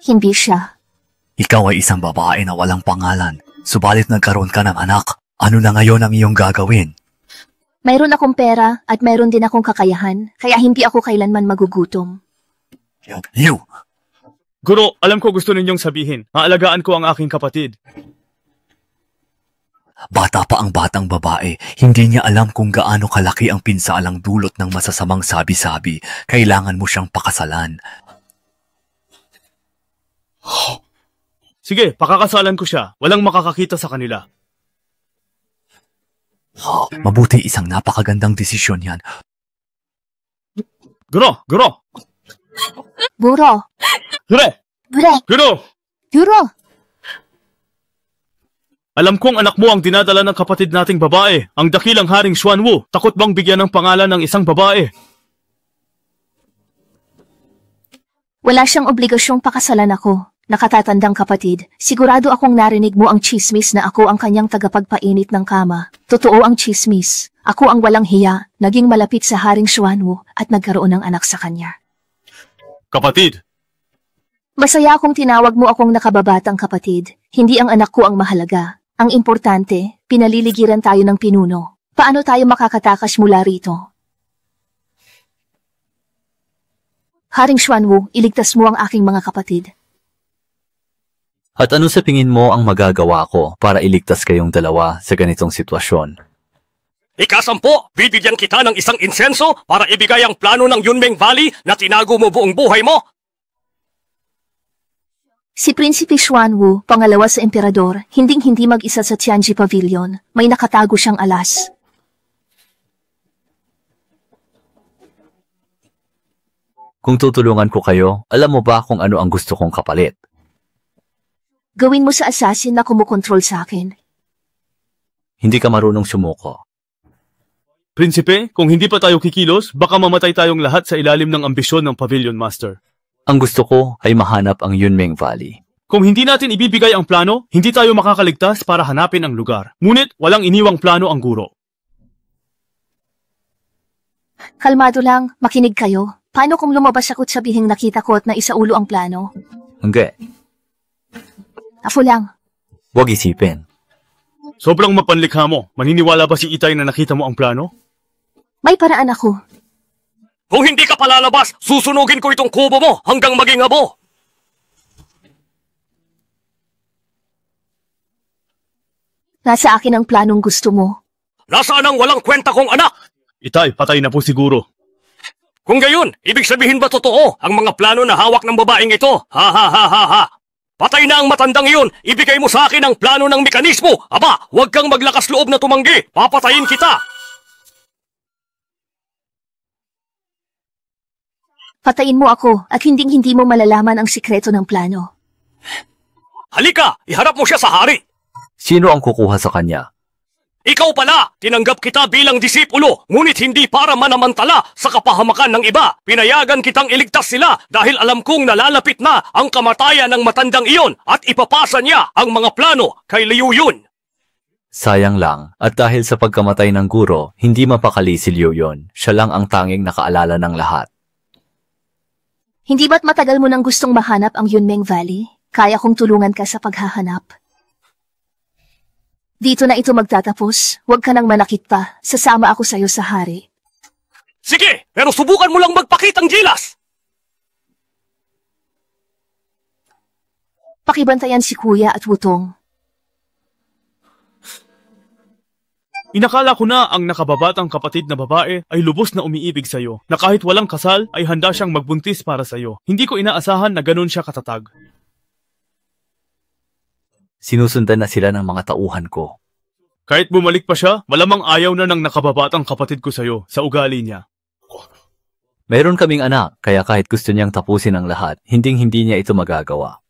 Hindi siya. Ikaw ay isang babae na walang pangalan. Subalit nagkaroon ka ng anak. Ano na ngayon ang iyong gagawin? Mayroon akong pera at mayroon din akong kakayahan, kaya hindi ako kailanman magugutom. You! Guro, alam ko gusto ninyong sabihin. Aalagaan ko ang aking kapatid. Bata pa ang batang babae, hindi niya alam kung gaano kalaki ang pinsalang dulot ng masasamang sabi-sabi. Kailangan mo siyang pakasalan. Sige, pakakasalan ko siya. Walang makakakita sa kanila. Mabuti isang napakagandang desisyon yan. Guro! Guro! Buro. Gure! Bre. Guro! Guro. Alam kong anak mo ang dinadala ng kapatid nating babae, ang dakilang Haring Xuanwu. Takot bang bigyan ng pangalan ng isang babae? Wala siyang obligasyong pakasalan ako. Nakatatandang kapatid, sigurado akong narinig mo ang chismis na ako ang kanyang tagapagpainit ng kama. Totoo ang chismis. Ako ang walang hiya, naging malapit sa Haring Xuanwu at nagkaroon ng anak sa kanya. Kapatid! Masaya akong tinawag mo akong nakababatang kapatid. Hindi ang anak ko ang mahalaga. Ang importante, pinaliligiran tayo ng pinuno. Paano tayo makakatakas mula rito? Haring Xuanwu, iligtas mo ang aking mga kapatid. At ano sa tingin mo ang magagawa ko para iligtas kayong dalawa sa ganitong sitwasyon? Ika-10, bibigyan kita ng isang insenso para ibigay ang plano ng Yunmeng Valley na tinago mo buong buhay mo. Si Prinsipe Xuanwu, pangalawa sa emperador, hinding-hindi mag-isa sa Tianji Pavilion. May nakatago siyang alas. Kung tutulungan ko kayo, alam mo ba kung ano ang gusto kong kapalit? Gawin mo sa assassin na kumukontrol sa akin. Hindi ka marunong sumuko. Prinsipe, kung hindi pa tayo kikilos, baka mamatay tayong lahat sa ilalim ng ambisyon ng Pavilion Master. Ang gusto ko ay mahanap ang Yunmeng Valley. Kung hindi natin ibibigay ang plano, hindi tayo makakaligtas para hanapin ang lugar. Ngunit walang iniwang plano ang guro. Kalmado lang, makinig kayo. Paano kung lumabas ako at sabihing nakita ko at naisaulo ang plano? Hindi. Afo lang. Huwag isipin. Sobrang mapanlikha mo. Maniniwala ba si Itay na nakita mo ang plano? May paraan ako. Kung hindi ka palalabas, susunugin ko itong kubo mo hanggang maging abo. Nasa akin ang planong gusto mo. Nasaan ang walang kwenta kong anak? Itay, patay na po siguro. Kung gayon, ibig sabihin ba totoo ang mga plano na hawak ng babaeng ito? Ha ha ha ha ha! Patay na ang matandang iyon! Ibigay mo sa akin ang plano ng mekanismo! Aba, huwag kang maglakas loob na tumanggi! Papatayin kita! Patayin mo ako at hinding-hindi mo malalaman ang sikreto ng plano. Halika! Iharap mo siya sa hari! Sino ang kukuha sa kanya? Ikaw pala! Tinanggap kita bilang disipulo, ngunit hindi para manamantala sa kapahamakan ng iba. Pinayagan kitang iligtas sila dahil alam kong nalalapit na ang kamatayan ng matandang iyon at ipapasa niya ang mga plano kay Liu Yun. Sayang lang, at dahil sa pagkamatay ng guro, hindi mapakali si Liu Yun. Siya lang ang tanging nakaalala ng lahat. Hindi ba't matagal mo nang gustong mahanap ang Yunmeng Valley? Kaya kong tulungan ka sa paghahanap. Dito na ito magtatapos. Huwag ka nang manakit pa. Sasama ako sa'yo sa hari. Sige, pero subukan mo lang magpakitang gilas! Pakibantayan si Kuya at Wutong. Inakala ko na ang nakababatang kapatid na babae ay lubos na umiibig sa'yo, na kahit walang kasal ay handa siyang magbuntis para sa'yo. Hindi ko inaasahan na ganun siya katatag. Sinusundan na sila ng mga tauhan ko. Kahit bumalik pa siya, malamang ayaw na ng nakababatang kapatid ko sa'yo, sa ugali niya. Meron kaming anak, kaya kahit gusto niyang tapusin ang lahat, hinding-hindi niya ito magagawa.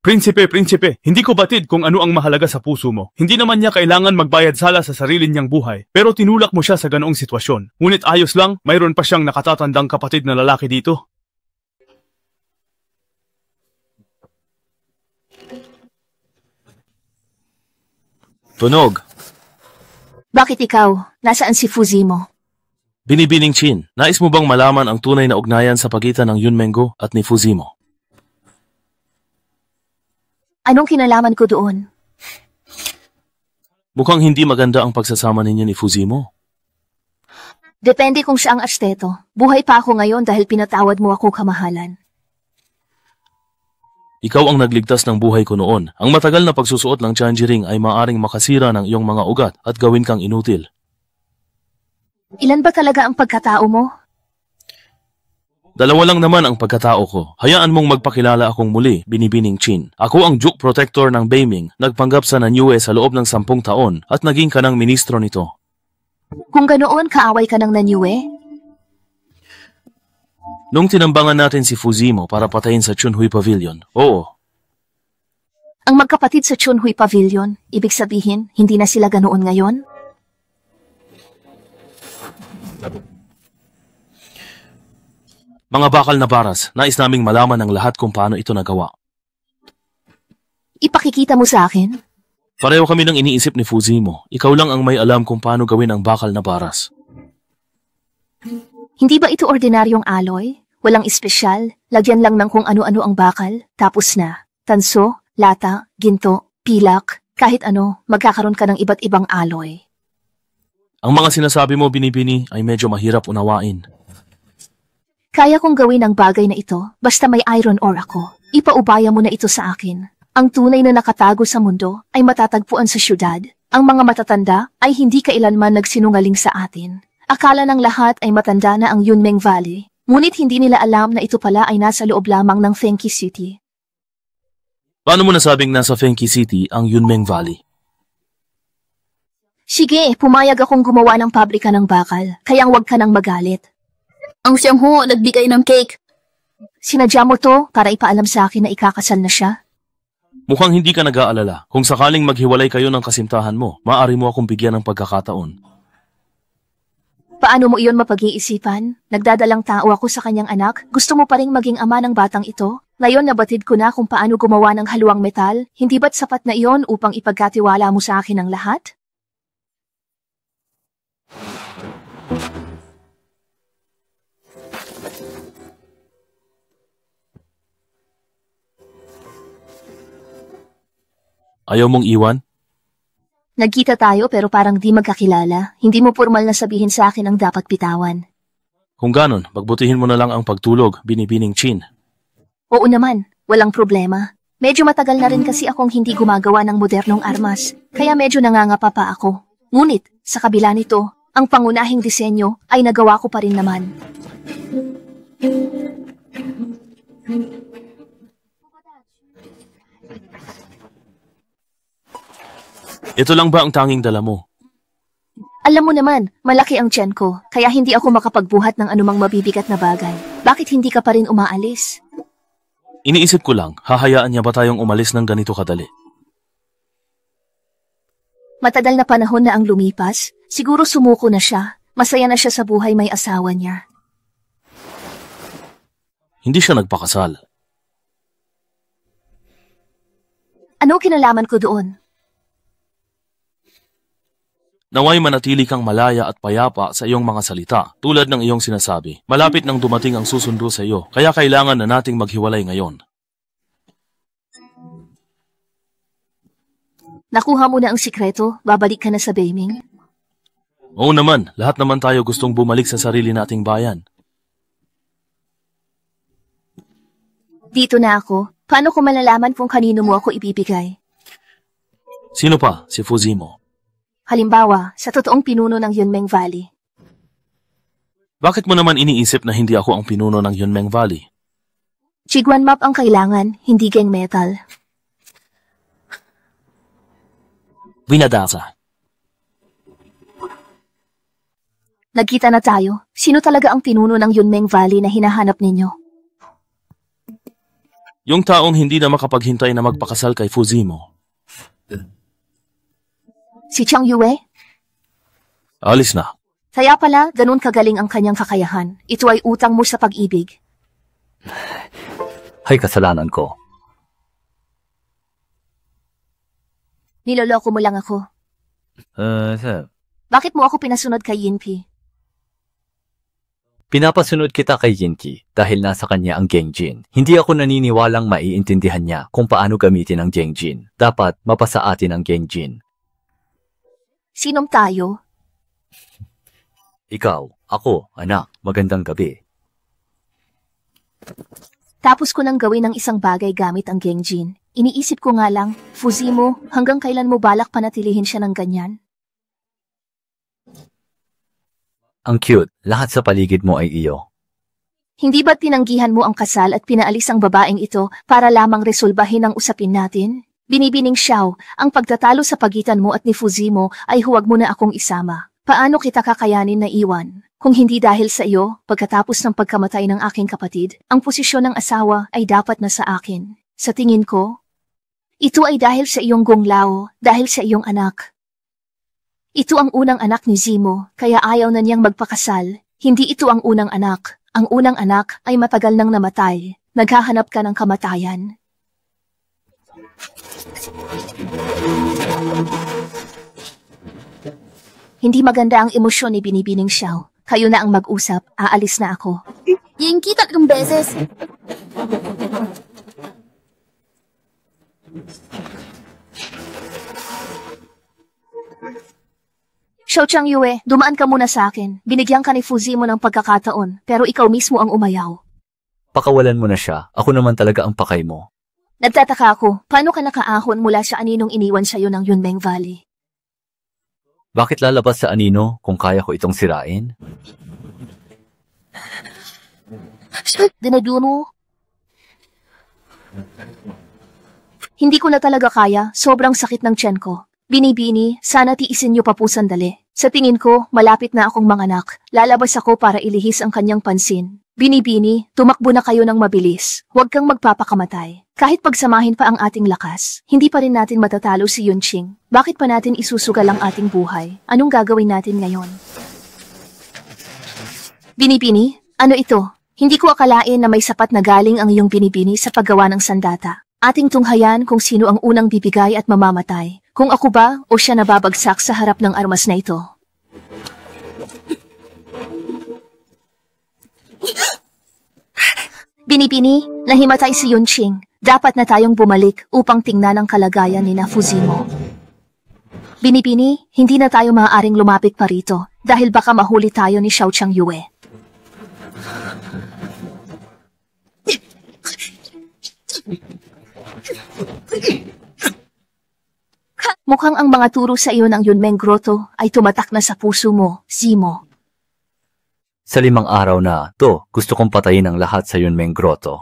Prinsipe, hindi ko batid kung ano ang mahalaga sa puso mo. Hindi naman niya kailangan magbayad sala sa sarili niyang buhay, pero tinulak mo siya sa ganoong sitwasyon. Ngunit ayos lang, mayroon pa siyang nakatatandang kapatid na lalaki dito. Tunog. Bakit ikaw? Nasaan si Fuzimo? Binibining Chin, nais mo bang malaman ang tunay na ugnayan sa pagitan ng Yunmenggo at ni Fuzimo? Anong kinalaman ko doon? Mukhang hindi maganda ang pagsasama ninyo ni Fuzimo. Depende kung siya ang asteto. Buhay pa ako ngayon dahil pinatawad mo ako, kamahalan. Ikaw ang nagligtas ng buhay ko noon. Ang matagal na pagsusuot ng Tianji Ring ay maaring makasira ng iyong mga ugat at gawin kang inutil. Ilan ba talaga ang pagkatao mo? Dalawa lang naman ang pagkatao ko. Hayaan mong magpakilala akong muli, Binibining Chin. Ako ang Duke Protector ng Beiming, nagpanggap sa Nanyue sa loob ng 10 taon at naging kanang ministro nito. Kung ganoon, kaaway ka ng Nanyue? Nung tinambangan natin si Fuzimo para patayin sa Chunhui Pavilion, oo. Ang magkapatid sa Chunhui Pavilion, ibig sabihin, hindi na sila ganoon ngayon? Mga bakal na baras, nais naming malaman ng lahat kung paano ito nagawa. Ipakikita mo sa akin? Pareho kami ng iniisip ni Fuzimo. Ikaw lang ang may alam kung paano gawin ang bakal na baras. Hindi ba ito ordinaryong alloy? Walang espesyal, lagyan lang ng kung ano-ano ang bakal, tapos na. Tanso, lata, ginto, pilak, kahit ano, magkakaroon ka ng iba't ibang alloy. Ang mga sinasabi mo, Binibini, ay medyo mahirap unawain. Kaya kong gawin ang bagay na ito, basta may iron ore ako. Ipaubaya mo na ito sa akin. Ang tunay na nakatago sa mundo ay matatagpuan sa syudad. Ang mga matatanda ay hindi kailanman nagsinungaling sa atin. Akala ng lahat ay matanda na ang Yunmeng Valley, ngunit hindi nila alam na ito pala ay nasa loob lamang ng Fenki City. Paano mo nasabing nasa Fenki City ang Yunmeng Valley? Sige, pumayag akong gumawa ng pabrika ng bakal, kaya huwag ka nang magalit. Ang siyang ho, nagbigay ng cake. Sinadya mo to para ipaalam sa akin na ikakasal na siya? Mukhang hindi ka nag-aalala. Kung sakaling maghiwalay kayo ng kasintahan mo, maaari mo akong bigyan ng pagkakataon. Paano mo iyon mapag-iisipan? Nagdadalang tao ako sa kanyang anak, gusto mo pa ring maging ama ng batang ito? Ngayon nabatid ko na kung paano gumawa ng haluang metal, hindi ba't sapat na iyon upang ipagkatiwala mo sa akin ang lahat? Ayaw mong iwan? Nagkita tayo pero parang di magkakilala. Hindi mo formal na sabihin sa akin ang dapat bitawan. Kung ganon, pagbutihin mo na lang ang pagtulog, Binibining Chin. Oo naman, walang problema. Medyo matagal na rin kasi akong hindi gumagawa ng modernong armas, kaya medyo nangangapa pa ako. Ngunit, sa kabila nito, ang pangunahing disenyo ay nagawa ko pa rin naman. Ito lang ba ang tanging dala mo? Alam mo naman, malaki ang tiyan ko, kaya hindi ako makapagbuhat ng anumang mabibigat na bagay. Bakit hindi ka pa rin umaalis? Iniisip ko lang, hahayaan niya ba tayong umalis ng ganito kadali? Matagal na panahon na ang lumipas, siguro sumuko na siya. Masaya na siya sa buhay may asawa niya. Hindi siya nagpakasal. Ano kinalaman ko doon? Naway manatili kang malaya at payapa sa iyong mga salita, tulad ng iyong sinasabi. Malapit nang dumating ang susundo sa iyo, kaya kailangan na nating maghiwalay ngayon. Nakuha mo na ang sikreto, babalik ka na sa Beiming? Oo naman, lahat naman tayo gustong bumalik sa sarili nating bayan. Dito na ako. Paano ko malalaman kung kanino mo ako ibibigay? Sino pa? Si Fuzimo. Halimbawa, sa totoong pinuno ng Yunmeng Valley. Bakit mo naman iniisip na hindi ako ang pinuno ng Yunmeng Valley? Chiguan map ang kailangan, hindi gang metal. Winadasa. Nagkita na tayo. Sino talaga ang pinuno ng Yunmeng Valley na hinahanap ninyo? Yung taong hindi na makapaghintay na magpakasal kay Fuzimo. Si Chang Yue? Alis na. Kaya pala, ganun kagaling ang kanyang kakayahan. Ito ay utang mo sa pag-ibig. Ay, kasalanan ko. Niloloko mo lang ako. Sir. Bakit mo ako pinasunod kay Yinpi? Pinapasunod kita kay Yinki dahil nasa kanya ang Gengjin. Hindi ako naniniwalang maiintindihan niya kung paano gamitin ang Gengjin. Dapat mapasa atin ang Gengjin. Sinom tayo? Ikaw, ako, anak, magandang gabi. Tapos ko nang gawin ng isang bagay gamit ang Gengjin. Iniisip ko nga lang, Fuzimo, hanggang kailan mo balak panatilihin siya ng ganyan? Ang cute, lahat sa paligid mo ay iyo. Hindi ba't tinanggihan mo ang kasal at pinaalis ang babaeng ito para lamang resolbahin ang usapin natin? Binibining Xiao, ang pagtatalo sa pagitan mo at ni Fuzimo ay huwag mo na akong isama. Paano kita kakayanin na iwan? Kung hindi dahil sa iyo, pagkatapos ng pagkamatay ng aking kapatid, ang posisyon ng asawa ay dapat na sa akin. Sa tingin ko, ito ay dahil sa iyong gonglao, dahil sa iyong anak. Ito ang unang anak ni Zimo, kaya ayaw na niyang magpakasal. Hindi ito ang unang anak. Ang unang anak ay matagal nang namatay. Naghahanap ka ng kamatayan. Hindi maganda ang emosyon ni Binibining Xiao. Kayo na ang mag-usap. Aalis na ako. Yung kita 3 beses. Xiao Changyue, dumaan ka muna sa akin. Binigyan ka ni Fuzimo ng pagkakataon, pero ikaw mismo ang umayaw. Pakawalan mo na siya. Ako naman talaga ang pakay mo. Nagtataka ako, paano ka nakaahon mula sa aninong iniwan sa'yo ng Yunmeng Valley? Bakit lalabas sa anino kung kaya ko itong sirain? Dinaduno? Hindi ko na talaga kaya, sobrang sakit ng tiyan ko. Binibini, sana tiisin niyo pa po sandali. Sa tingin ko, malapit na akong manganak. Lalabas ako para ilihis ang kanyang pansin. Binibini, tumakbo na kayo ng mabilis. Huwag kang magpapakamatay. Kahit pagsamahin pa ang ating lakas, hindi pa rin natin matatalo si Yunqing. Bakit pa natin isusugal ang ating buhay? Anong gagawin natin ngayon? Binibini, ano ito? Hindi ko akalain na may sapat na galing ang iyong binibini sa paggawa ng sandata. Ating tunghayan kung sino ang unang bibigay at mamamatay. Kung ako ba o siya nababagsak sa harap ng armas na ito. Binibini, nahimatay si Yunqing. Dapat na tayong bumalik upang tingnan ang kalagayan ni Fuzimo. Binibini, hindi na tayo maaaring lumapit pa rito dahil baka mahuli tayo ni Xiao Changyue. Mukhang ang mga turo sa iyo ng Yunmeng Grotto ay tumatak na sa puso mo, Zimo. Sa 5 araw na, gusto kong patayin ang lahat sa Yunmeng Grotto.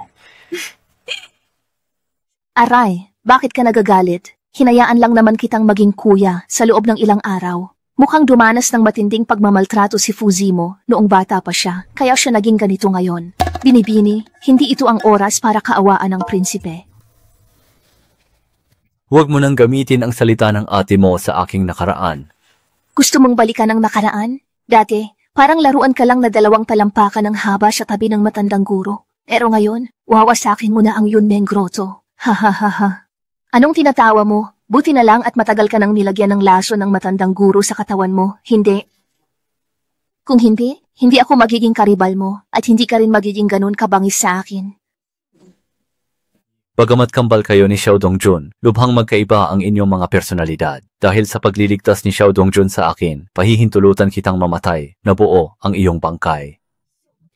Aray, bakit ka nagagalit? Hinayaan lang naman kitang maging kuya sa loob ng ilang araw. Mukhang dumanas ng matinding pagmamaltrato si Fuzimo noong bata pa siya, kaya siya naging ganito ngayon. Binibini, hindi ito ang oras para kaawaan ng prinsipe. Huwag mo nang gamitin ang salita ng ate mo sa aking nakaraan. Gusto mong balikan ang nakaraan? Dati, parang laruan ka lang na 2 talampakan ng haba sa tabi ng matandang guro. Pero ngayon, wawasakin mo na ang Yunmeng Grotto. Ha ha ha ha. Anong tinatawa mo? Buti na lang at matagal ka nang nilagyan ng laso ng matandang guro sa katawan mo, hindi? Kung hindi, hindi ako magiging karibal mo at hindi ka rin magiging ganun kabangis sa akin. Bagamat kambal kayo ni Xiao Dongjun, lubhang magkaiba ang inyong mga personalidad. Dahil sa pagliligtas ni Xiao Dongjun sa akin, pahihintulutan kitang mamatay na buo ang iyong bangkay.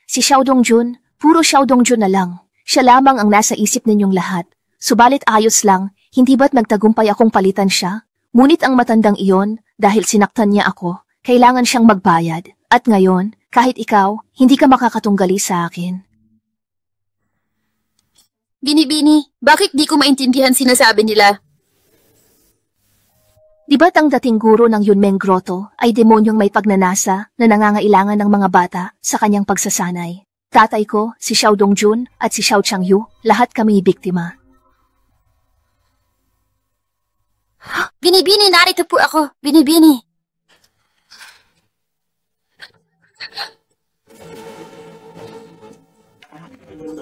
Si Xiao Dongjun, puro Xiao Dongjun na lang. Siya lamang ang nasa isip ninyong lahat. Subalit ayos lang, hindi ba't nagtagumpay akong palitan siya? Ngunit ang matandang iyon, dahil sinaktan niya ako, kailangan siyang magbayad. At ngayon, kahit ikaw, hindi ka makakatunggali sa akin. Binibini, bakit di ko maintindihan sinasabi nila? Di ba't ang dating guro ng Yunmeng Grotto ay demonyong may pagnanasa na nangangailangan ng mga bata sa kanyang pagsasanay? Tatay ko, si Xiao Dongjun at si Xiao Changyu, lahat kami biktima. Binibini, narito po ako. Binibini.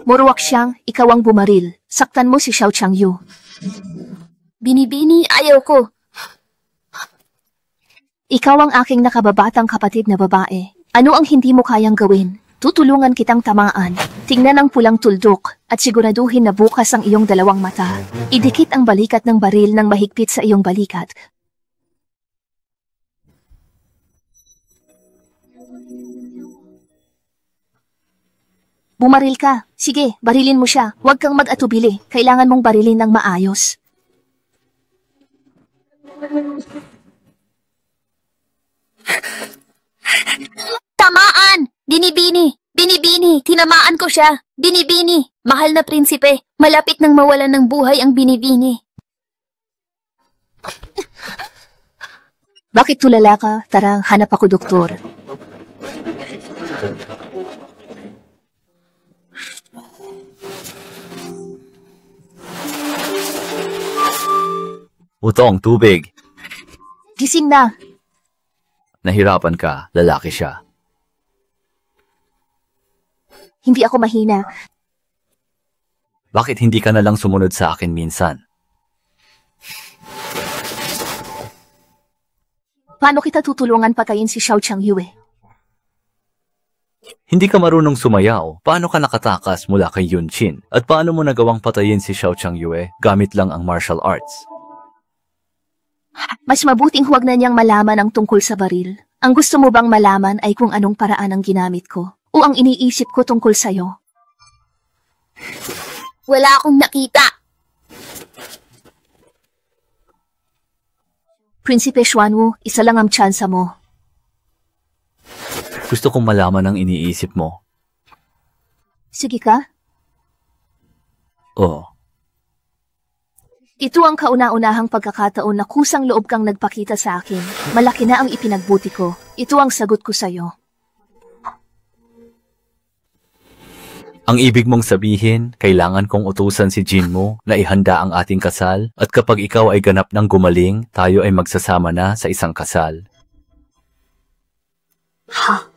Muruwak siyang, ikaw ang bumaril. Saktan mo si Xiao Changyu. Binibini, ayaw ko. Ikaw ang aking nakababatang kapatid na babae. Ano ang hindi mo kayang gawin? Tutulungan kitang tamaan. Tingnan ang pulang tuldok at siguraduhin na bukas ang iyong 2 mata. Idikit ang balikat ng baril ng mahigpit sa iyong balikat. Bumaril ka. Sige, barilin mo siya. Huwag kang mag-atubili. Kailangan mong barilin ng maayos. Tamaan! Binibini! Binibini, tinamaan ko siya. Binibini, mahal na prinsipe. Malapit nang mawalan ng buhay ang Binibini. Bakit tulala ka? Tara, hanap ako doktor. Utong, tubig. Gising na. Nahirapan ka, lalaki siya. Hindi ako mahina. Bakit hindi ka na lang sumunod sa akin minsan? Paano kita tutulungan patayin si Xiao Changyue? Hindi ka marunong sumayaw. Paano ka nakatakas mula kay Yun Chin? At paano mo nagawang patayin si Xiao Changyue gamit lang ang martial arts? Mas mabuting huwag na niyang malaman ang tungkol sa baril. Ang gusto mo bang malaman ay kung anong paraan ang ginamit ko o ang iniisip ko tungkol sa'yo? Wala akong nakita. Prinsipe Xuanwu, isa lang ang tsansa mo. Gusto kong malaman ang iniisip mo. Sige ka? Oo. Ito ang kauna-unahang pagkakataon na kusang loob kang nagpakita sa akin. Malaki na ang ipinagbuti ko. Ito ang sagot ko sa'yo. Ang ibig mong sabihin, kailangan kong utusan si Jin mo na ihanda ang ating kasal at kapag ikaw ay ganap ng gumaling, tayo ay magsasama na sa isang kasal. Ha?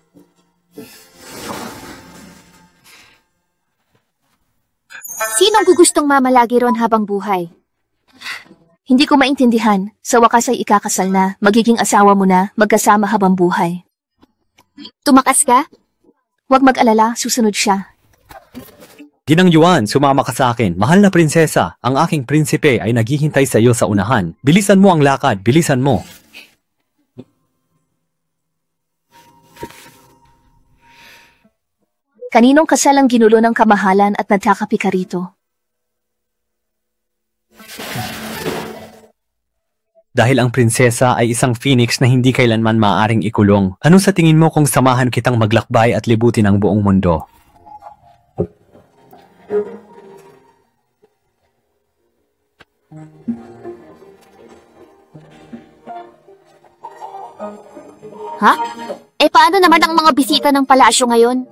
Sinong gugustong mamalagi ron habang buhay? Hindi ko maintindihan. Sa wakas ay ikakasal na, magiging asawa mo na, magkasama habang buhay. Tumakas ka? Huwag mag-alala, susunod siya. Ginang Yuan, sumama ka sa akin. Mahal na prinsesa, ang aking prinsipe ay naghihintay sa iyo sa unahan. Bilisan mo ang lakad, bilisan mo. Kaninong kasal ang ginulo ng kamahalan at nagkakapi ka rito? Dahil ang prinsesa ay isang phoenix na hindi kailanman maaaring ikulong. Ano sa tingin mo kung samahan kitang maglakbay at libutin ang buong mundo? Ha? Eh paano naman ang mga bisita ng palasyo ngayon?